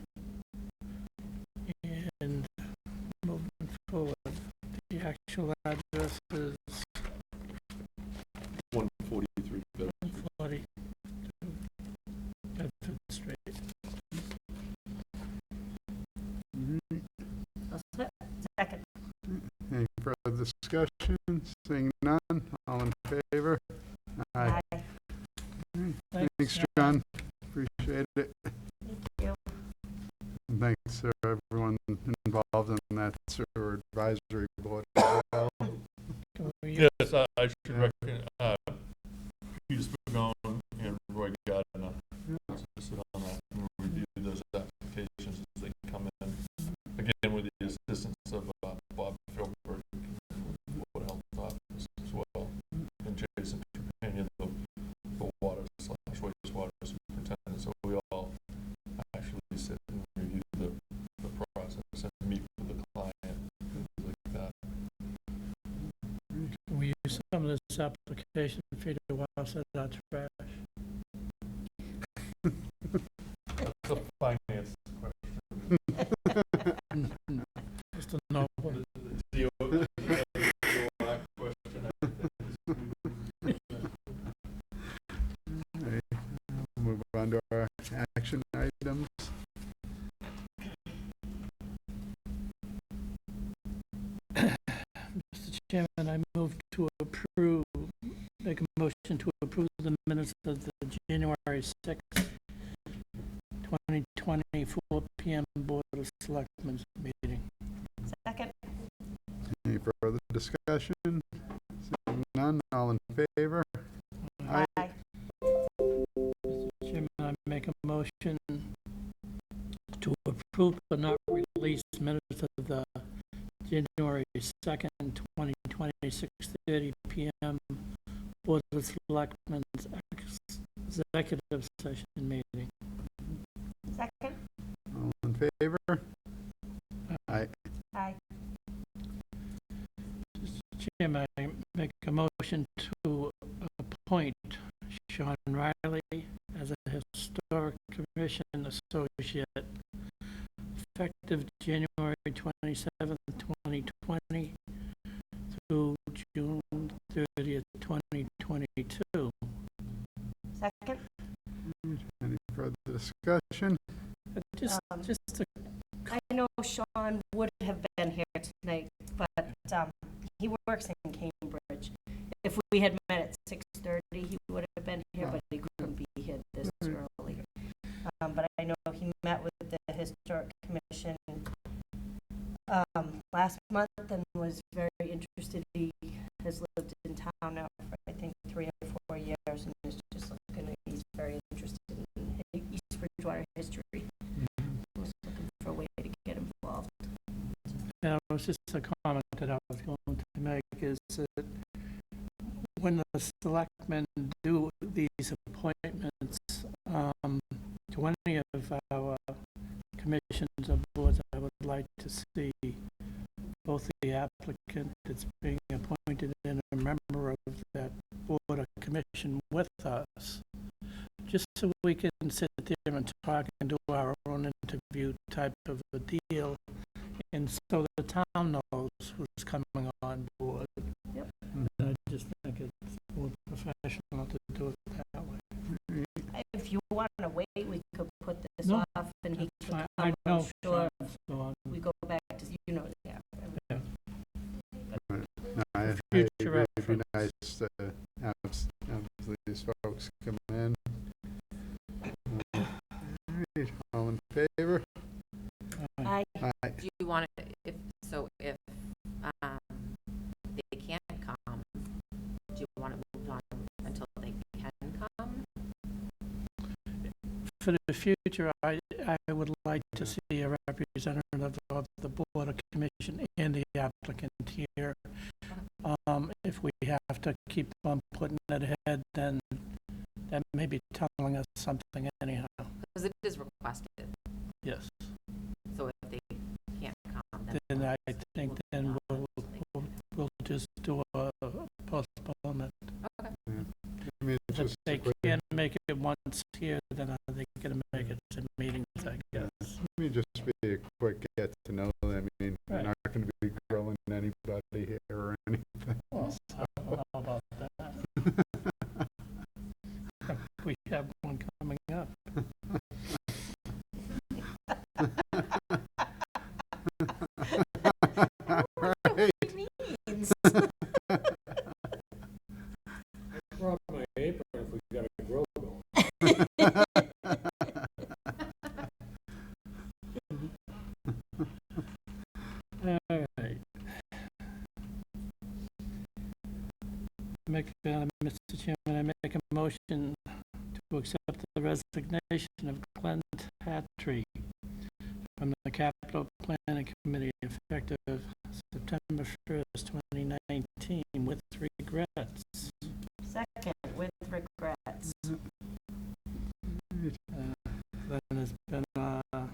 And moving forward, the actual address is 143 Bedford. 140 Bedford Street. Second. Any further discussion? Seeing none, all in favor? Aye. Thanks, John. Appreciate it. Thank you. And thanks to everyone involved in that sewer advisory board as well. Can we Yes, I should reckon, Peter Spagone and Roy Gardner to sit on that and review those applications as they come in. Again, with the assistance of Bob Philbrook, Board of Health Office as well, and Jason Trepanier, the water/wastewater superintendent. So we all actually sit and review the process and meet with the client, things like that. Can we use some of this application fee to offset our trash? That's a finance question. Just a noble. The question, I think. Okay, we'll move on to our action items. Mr. Chairman, I move to approve, make a motion to approve the minutes of the January 6th, 2020, 4 p.m. Board of Selectmen meeting. Second. Any further discussion? Seeing none, all in favor? Aye. Aye. Mr. Chairman, I make a motion to approve but not release minutes of the January 2nd, 2020, 6:30 p.m. Board of Selectmen's executive session meeting. Second? All in favor? Aye. Aye. Mr. Chairman, I make a motion to appoint Sean Riley as a Historic Commission Associate effective January 27th, 2020 through June 30th, 2022. Second? Any further discussion? Just a I know Sean would have been here tonight, but he works in Cambridge. If we had met at 6:30, he would have been here, but he couldn't be here this early. But I know he met with the Historic Commission last month and was very interested. He has lived in town now for, I think, 3 or 4 years, and is just looking at, he's very interested in East Bridgewater history. Was looking for a way to get involved. Now, it was just a comment that I was going to make is that when the selectmen do these appointments to any of our commissions or boards, I would like to see both the applicant that's being appointed and a member of that board or commission with us, just so we can sit there and talk and do our own interview type of a deal, and so the town knows who's coming on board. Yep. And I just think it's more professional to do it that way. If you want to wait, we could put this No, off and he could come. I know, I'm sure so on. we go back to, you know, yeah. No, I Future agree. It'd be reference. nice to have these folks come in. All right, all in favor? I, Aye. Do you want to, if they can't come, do you want to move on until they can come? For the future, I would like to see a representative of the board or commission and the applicant here. If we have to keep on putting it ahead, then that may be telling us something anyhow. Because it is requested, Yes. so if they can't come, then. Then I think then we'll just do a postponement. I mean, it's If just they a quick, can't make it once here, then they can make it to meetings, I guess. let me just be a quick get to know them. I mean, we're Right. not going to be grilling anybody here or anything. Well, how about that? We have one coming up. Right. Brought my apron if we got a grill going. All right. Mr. Chairman, I make a motion to accept the resignation of Glenn Hattree from the Capital Planning Committee effective September 1st, 2019, with regrets. second, with regrets. Glenn has been the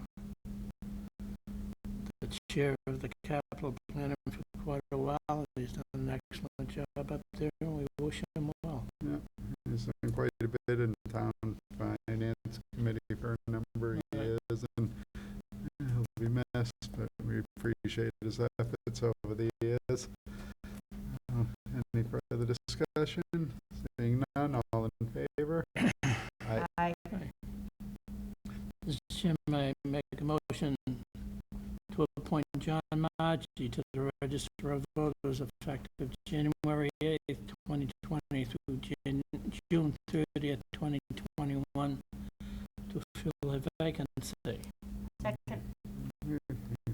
chair of the Capital Planning for quite a while. He's done an excellent job up there, and we wish him well. Yeah, he's done quite a bit in the town finance committee for a number of years, and he'll be missed, but we appreciate his efforts over the years. Any further discussion? Seeing none, all in favor? Aye. I, Mr. Chairman, I make a motion to appoint John Margie to the Register of Voters effective January 8th, 2020 through June 30th, 2021 to fill a vacancy. second, Any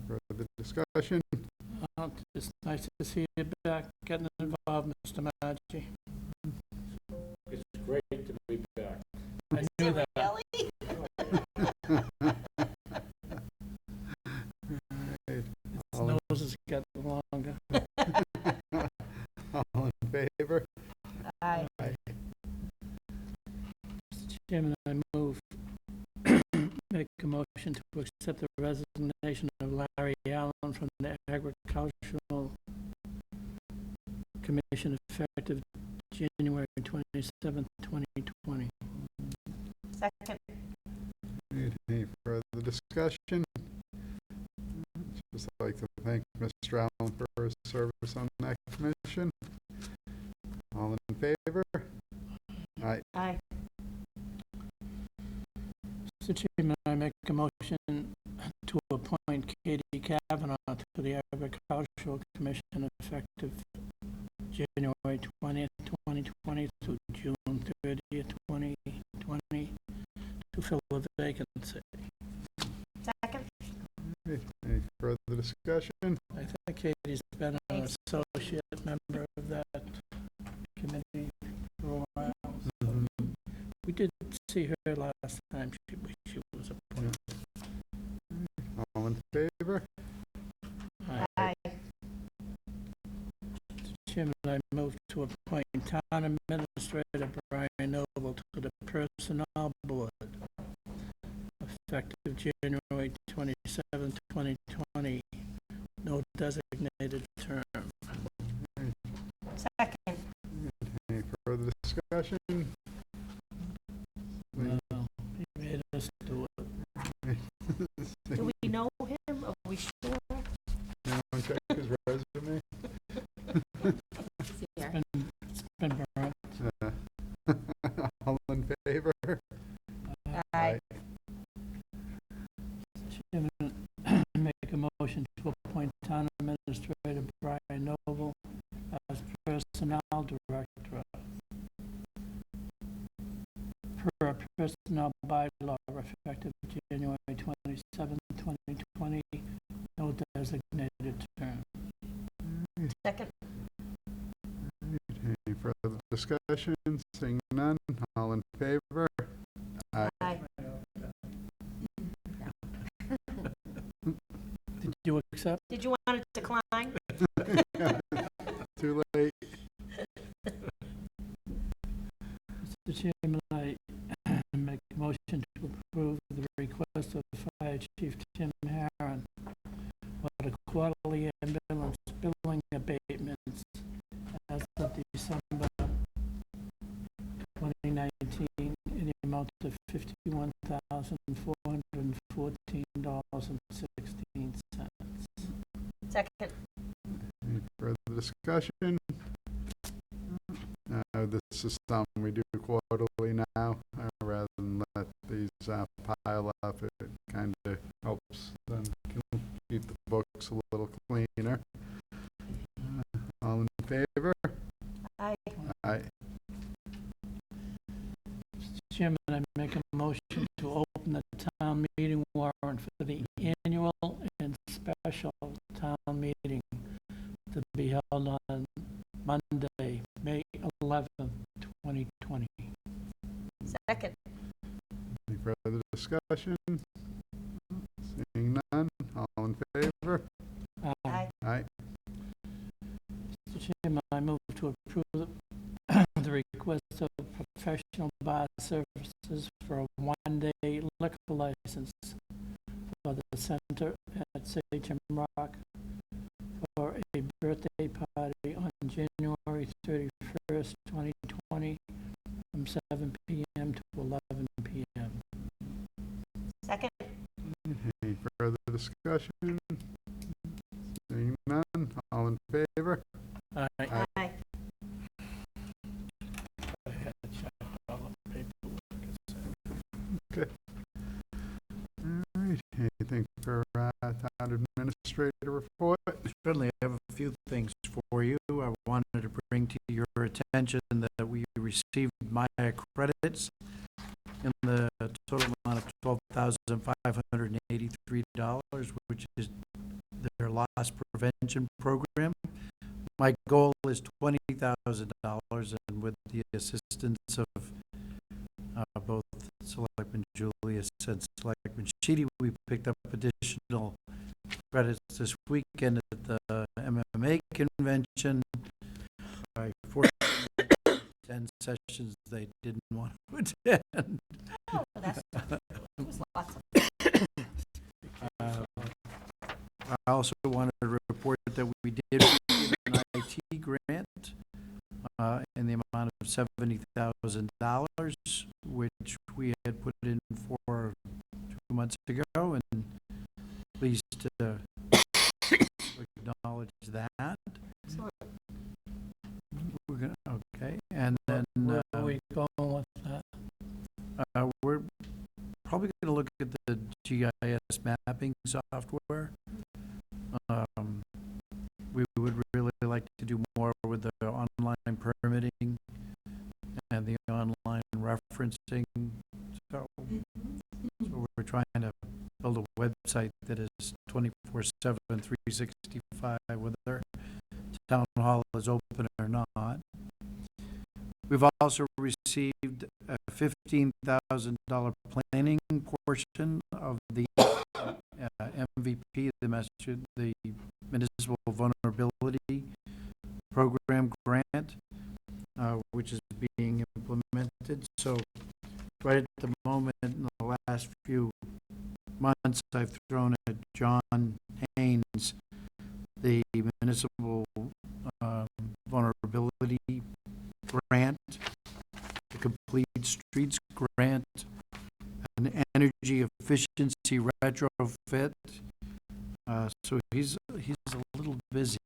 further discussion? It's nice to see you back getting involved, Mr. Margie. It's great to be back. I knew that. really? Right. His All in- nose is getting longer. All in favor? I, Aye. Chairman, I move, make a motion to accept the resignation of Larry Allen from the Agricultural Commission effective January 27th, 2020. Second. Any further discussion? Just like to thank Mr. Allen for his service on that commission. All in favor? Aye. Aye. Mr. Chairman, I make a motion to appoint Katie Kavanaugh to the Agricultural Commission effective January 20th, 2020 through June 30th, 2020, to fill a vacancy. Second. Any further discussion? I think Katie's been an associate member of that committee for a while. So we did see her last time she was appointed. All in favor? Aye. Mr. Chairman, I move to appoint Town Administrator Brian Noble to the Personnel Board effective January 27th, 2020. No designated term. Second. Any further discussion? No, he made us do it. Do we know him? Are we sure? Anyone check his resume? Here. It's been burnt. All in favor? Aye. Chairman, make a motion to appoint Town Administrator Brian Noble as Personnel Director per Personnel Bylaw effective January 27th, 2020. No designated term. Second. Any further discussion? Seeing none, all in favor? Aye. Aye. Did you accept? Did you want to decline? Too late. Mr. Chairman, I make a motion to approve the request of Fire Chief Tim Harron for the quarterly ambulance billing abatements as of December 2019 in the amount of $51,414.16. Second. Any further discussion? This is something we do quarterly now, rather than let these pile up. It kind of helps them keep the books a little cleaner. All in favor? Aye. Aye. Mr. Chairman, I make a motion to open the town meeting warrant for the annual and special town meeting to be held on Monday, May 11th, 2020. Second. Any further discussion? Seeing none, all in favor? Aye. Aye. Mr. Chairman, I move to approve the request of professional bar services for a one-day liquor license for the Center at Sachem Rock for a birthday party on January 31st, 2020, from 7 p.m. to 11 p.m. Second. Any further discussion? Seeing none, all in favor? Aye. Aye. Aye. I had checked all the paperwork. Okay. All right, anything for town administrator report? Certainly, I have a few things for you. I wanted to bring to your attention that we received Maya credits in the total amount of $12,583, which is their loss prevention program. My goal is $20,000, and with the assistance of both Selectman Julius and Selectman Sheedy, we picked up additional credits this weekend at the MMA convention by 14 to attend sessions they didn't want to attend. Oh, that's, it was lots of. I also wanted to report that we did receive an IT grant in the amount of $70,000, which we had put in for 2 months ago, and pleased to acknowledge that. We're gonna, okay, and then Where are we going with that? we're probably going to look at the GIS mapping software. We would really like to do more with the online permitting and the online referencing. So we're trying to build a website that is 24/7, 365, whether town hall is open or not. We've also received a $15,000 planning portion of the MVP, the Municipal Vulnerability Program grant, which is being implemented. So right at the moment, in the last few months, I've thrown at John Haines the Municipal Vulnerability Grant, the Complete Streets Grant, an energy efficiency retrofit. So he's a little busy,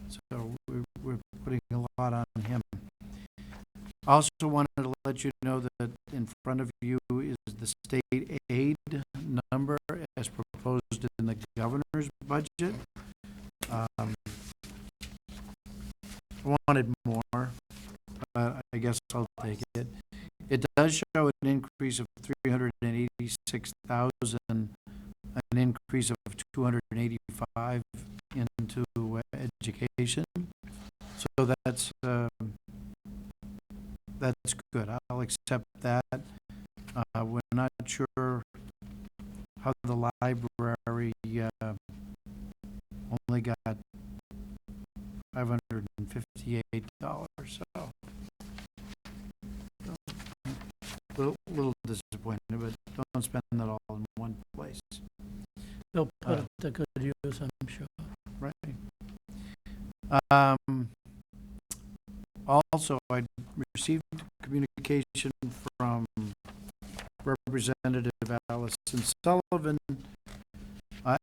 so we're putting a lot on him. Also wanted to let you know that in front of you is the state aid number as proposed in the governor's budget. I wanted more, but I guess I'll take it. It does show an increase of 386,000, an increase of 285 into education. So that's good. I'll accept that. We're not sure how the library only got $558. So little disappointed, but don't spend that all in one place. They'll put it to good use, I'm sure. Right. Also, I received communication from Representative Allison Sullivan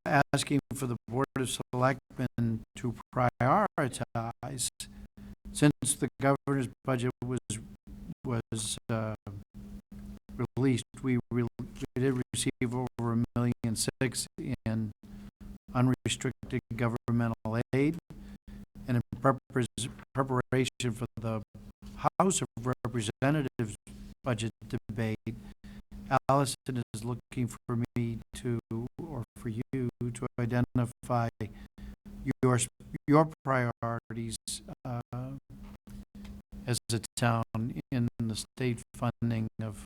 asking for the Board of Selectmen to prioritize, since the governor's budget was released, we did receive over $1.6 million in unrestricted governmental aid, and in preparation for the House of Representatives budget debate, Allison is looking for me to, or for you to identify your priorities as a town in the state funding of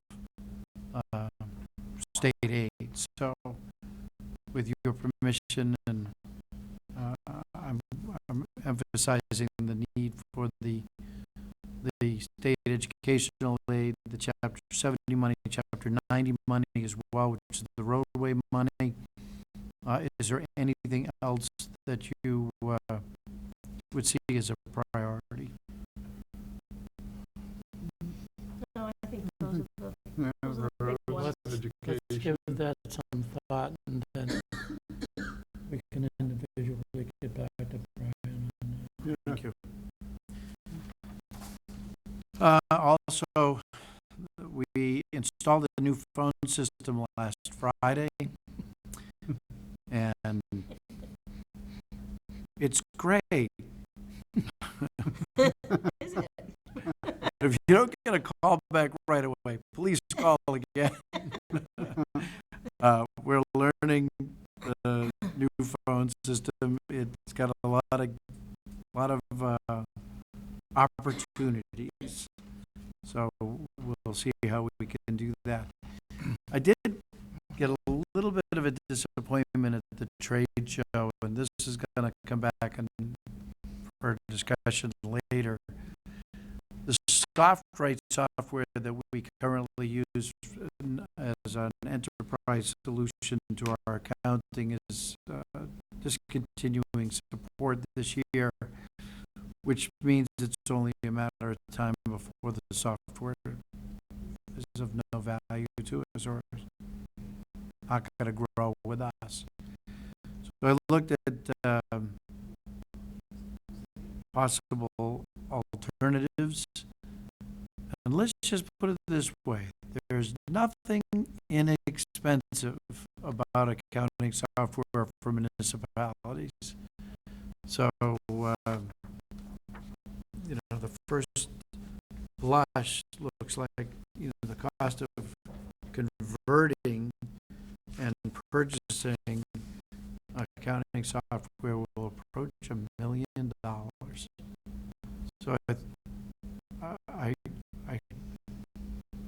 state aid. So, with your permission, and I'm emphasizing the need for the state educational aid, the Chapter 70 money, Chapter 90 money as well, which is the roadway money. Is there anything else that you would see as a priority? No, I think those are Yeah, the big ones. Let's education. give that some thought, and then we can individually get back to Brian. Yeah. Thank you. Also, we installed a new phone system last Friday, and it's great. Is it? If you don't get a call back right away, please call again. We're learning the new phone system. It's got a lot of opportunities. So we'll see how we can do that. I did get a little bit of a disappointment at the trade show, and this is going to come back and for discussion later. The soft-rate software that we currently use as an enterprise solution to our accounting is discontinuing support this year, which means it's only a matter of time before the software is of no value to us or is not going to grow with us. So I looked at possible alternatives. And let's just put it this way. There's nothing inexpensive about accounting software for municipalities. So, the first blush looks like, the cost of converting and purchasing accounting software will approach $1 million. So I'm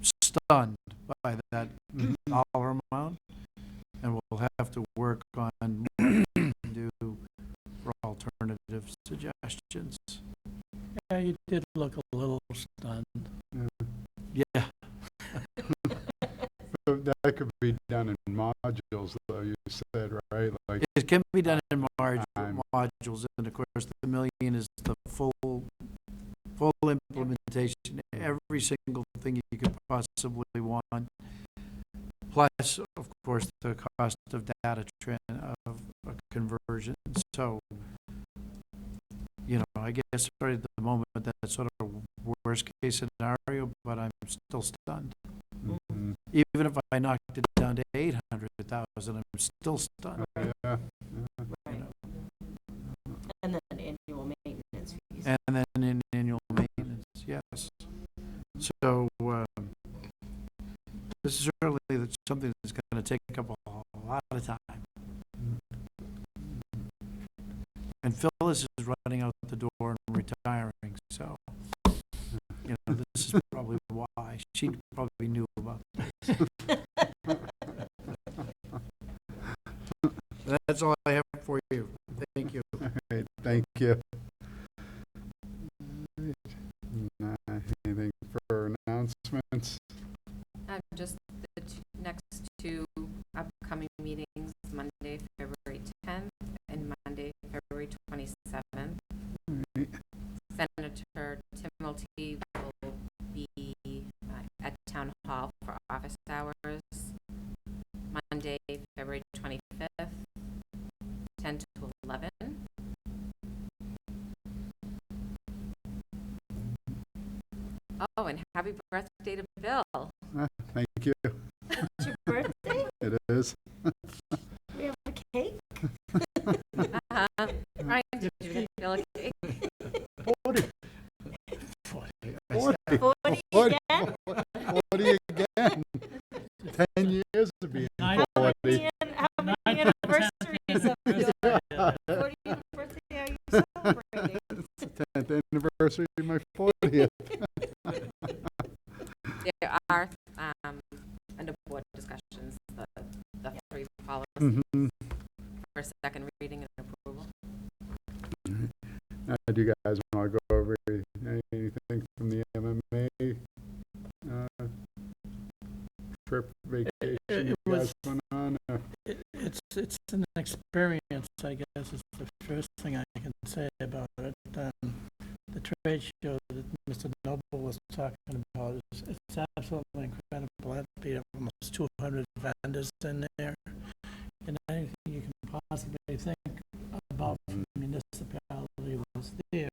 stunned by that dollar amount, and we'll have to work on do for alternative suggestions. Yeah, you did look a little stunned. Yeah. So that could be done in modules, though, you said, right? Like, It can be done in Time. modules, and of course, the $1 million is the full implementation, every single thing you could possibly want. Plus, of course, the cost of data of conversion. So, I guess right at the moment that's sort of a worst case scenario, but I'm still stunned. mhm. Even if I knocked it down to 800,000, I'm still stunned. Yeah, yeah. Right. And then annual maintenance fees. And then in annual maintenance, yes. So, this is certainly something that's going to take up a lot of time. And Phyllis is running out the door and retiring, so, this is probably why. She probably knew about this. That's all I have for you. Thank you. All right, thank you. Anything for announcements? Just the next two upcoming meetings, Monday, February 10th, and Monday, February 27th. Senator Timilty will be at Town Hall for office hours, Monday, February 25th, 10 to 11. Oh, and happy birthday to Bill. Thank you. It's your birthday? It is. We have a cake? Ryan, did you get Bill a cake? 40. 40 40 again? 40 again. 10 years of being Nine- 40. How many anniversaries of your 40th birthday are you celebrating? It's the 10th anniversary of my 40th. There are, under board discussions, the three policies Mhm. for second reading and approval. Do you guys want to go over anything from the MMA trip vacation It you was- guys went on? It's an experience, I guess, is the first thing I can say about it. The trade show that Mr. Noble was talking about, it's absolutely incredible. That'd be almost 200 vendors in there, and anything you can possibly think about from the municipality was there.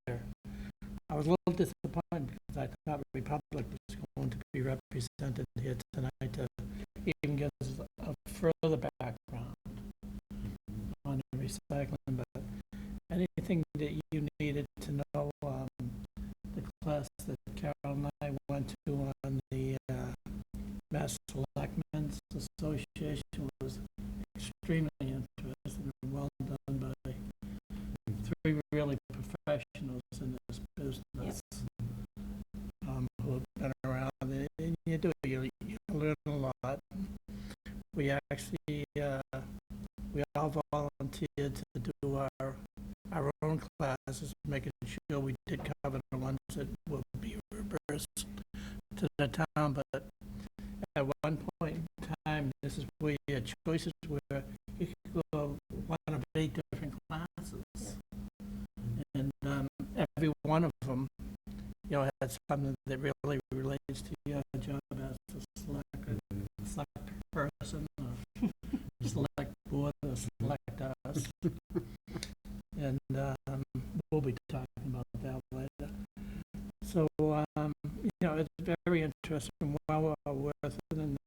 I was a little disappointed because I thought Republic was going to be represented here tonight to even give us a further background on recycling, but anything that you needed to know, the class that Carol and I went to on the Mass Selectmen's Association was extremely interesting and well done by three really professionals in this business, who have been around. And you learn a lot. We actually, we all volunteered to do our own classes, making sure we did cover the ones that will be reversed. to the town, but at one point in time, this is where you had choices where you could go one of 8 different classes. And every one of them, you know, had something that really relates to your job as a select person, or select board, or select us. And we'll be talking about that later. So, you know, it's very interesting, well worth it, and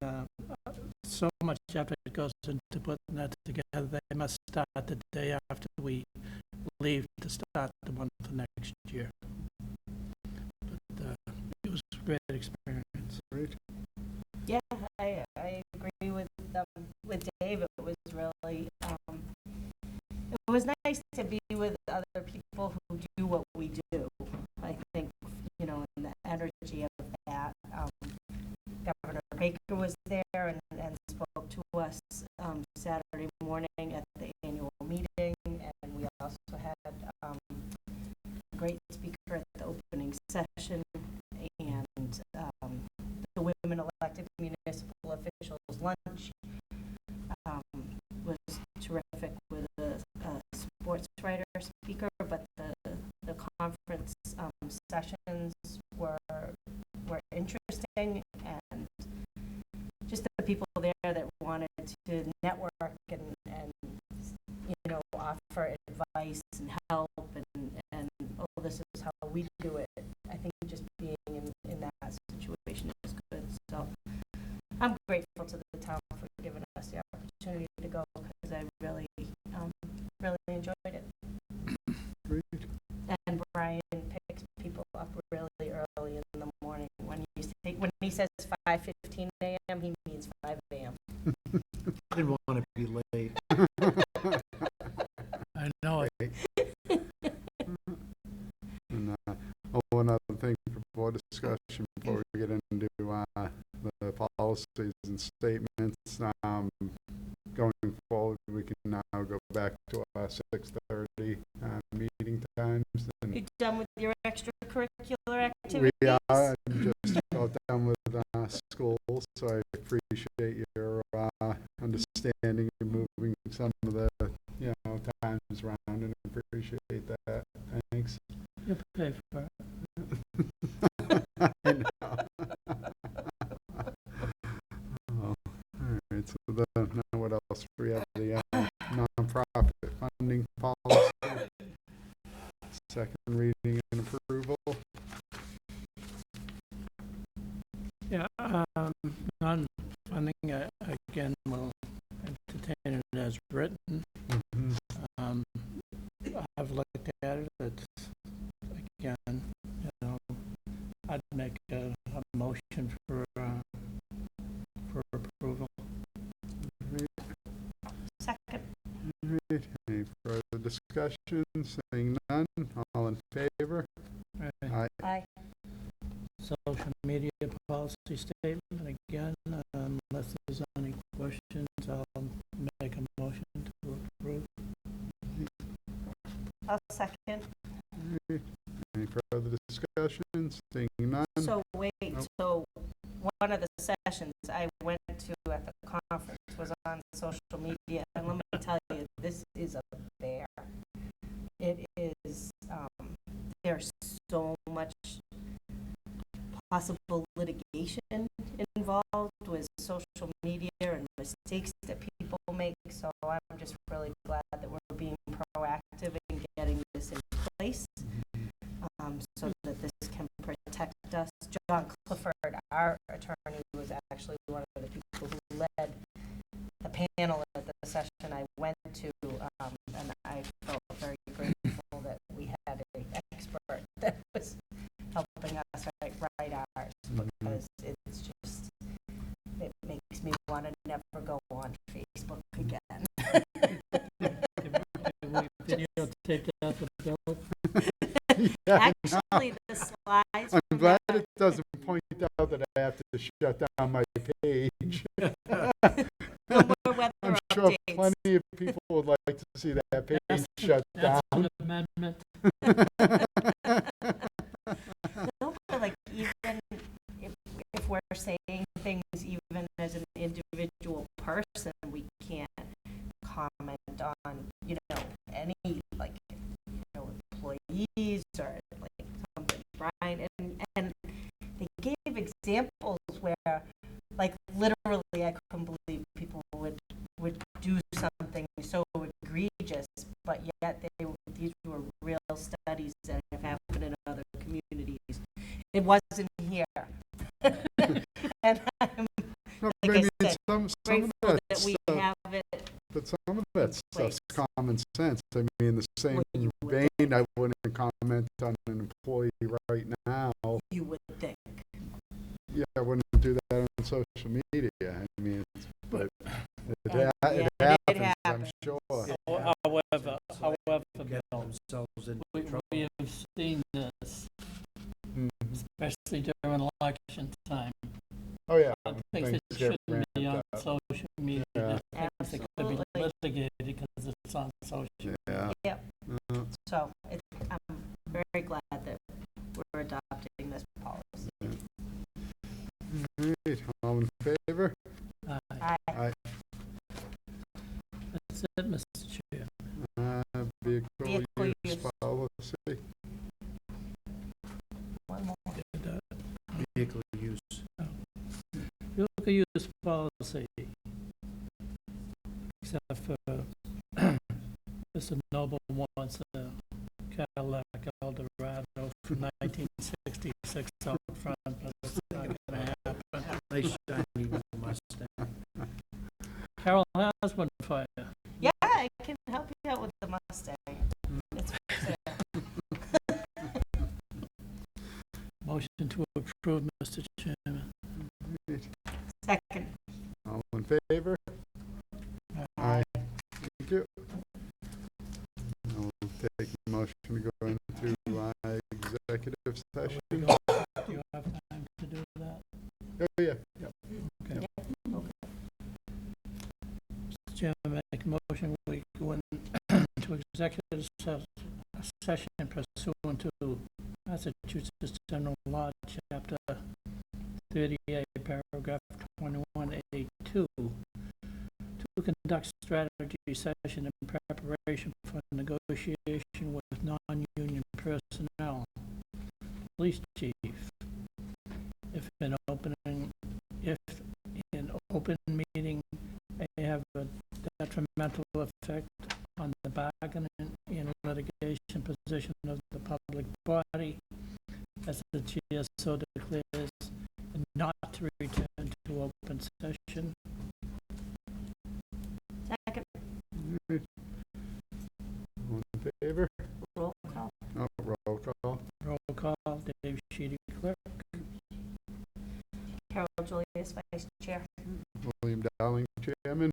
so much effort goes into putting that together. They must start the day after we leave to start the one for next year. But it was a great experience. Great. Yeah, I agree with Dave. It was really, it was nice to be with other people who do what we do. I think, you know, and the energy of that. Governor Baker was there and spoke to us Saturday morning at the annual meeting, and we also had a great speaker at the opening session, and the women elected municipal officials lunch was terrific with a sports writer speaker, but the conference sessions were interesting, and just the people there that wanted to network and you know, offer advice and help and oh, this is how we do it. I think just being in that situation is good. So I'm grateful to the town for giving us the opportunity to go, because I really enjoyed it. Great. And Brian picks people up really early in the morning. When he says 5:15 a.m., he means 5 a.m. I didn't want to be late. I know it. And one other thing for board discussion before we get into the policies and statements. Going forward, we can now go back to our 6:30 meeting times. And You done with your extracurricular activities? we are just about done with school, so I appreciate your understanding and moving some of the times around, and appreciate that. Thanks. You'll pay for it. I know. Oh, all right. So now what else? We have the nonprofit funding policy. Second reading and approval. Yeah, non-funding, again, will entertain it as written. I've looked at it, it's, again, you know, I'd make a motion for approval. Second. All right. Any further discussion? Seeing none. All in favor? Right. Aye. Aye. Social media policy statement, again, unless there's any questions, I'll make a motion to approve. I'll second. All right. Any further discussion? Seeing none. So wait, Nope. so one of the sessions I went to at the conference was on social media, and let me tell you, this is a bear. It is, there's so much possible litigation involved with social media and mistakes that people make, so I'm just really glad that we're being proactive in getting this in place, so that this can protect us. John Clifford, our attorney, was actually one of the people who led the panel at the session I went to, and I felt very grateful that we had an expert that was helping us write ours, because it's just, it makes me want to never go on Facebook again. Videotape that for Bill. Yeah, Actually, the slides I'm from glad that- it doesn't point out that I have to shut down my page. no more weather I'm sure updates. plenty of people would like to see that page shut That's down. an amendment. No, but like, even if we're saying things even as an individual person, we can't comment on, any, like, employees or like something, Brian, and they gave examples where, like, literally I couldn't believe people would do something so egregious, but yet these were real studies that have happened in other communities. It wasn't here. And I'm, Well, like I maybe said, some of grateful that that we stuff, have it. but some of that stuff's common sense. I mean, in the same Well, you would vein, I wouldn't comment on an employee right now. You would think. Yeah, I wouldn't do that on social media. I mean, but it happens, I'm happens. sure. However, Get Bill, themselves into we trouble. have seen this, Mhm. especially during election time. Oh, yeah. Things that get shouldn't be on ramped up. social media, Yeah. things that could be Absolutely. litigated because it's on social. Yeah. Yep. Uh, So I'm very glad that we're adopting this policy. Right, all in favor? Aye. Aye. That's it, Mr. Chair. Vehicle Vehicle use use. policy. One more. Vehicle use. Vehicle use policy, except for Mr. Noble wants a Cadillac Eldorado from 1966 out front, but it's not gonna happen. Nice shiny Mustang. Carol has one for you. Yeah, I can help you out with the Mustang. It's there. Motion to approve, Mr. Chairman. Second. All in favor? Aye. Thank you. I'll take a motion to go into executive session. Do you have time to do that? Oh, yeah. Yep. Okay. Mr. Chairman, make a motion, we go into executive session pursuant to Massachusetts General Law, Chapter 38, Paragraph 21A2, to conduct strategy session in preparation for negotiation with non-union personnel. Police chief, if an open meeting may have a detrimental effect on the bargaining and litigation position of the public body, as the chair so declares, and not to return to open session. Second. All in favor? Roll call. Oh, roll call. Roll call, Dave Sheedy, clerk. Carol Julius, Vice Chair. William Dowling, Chairman.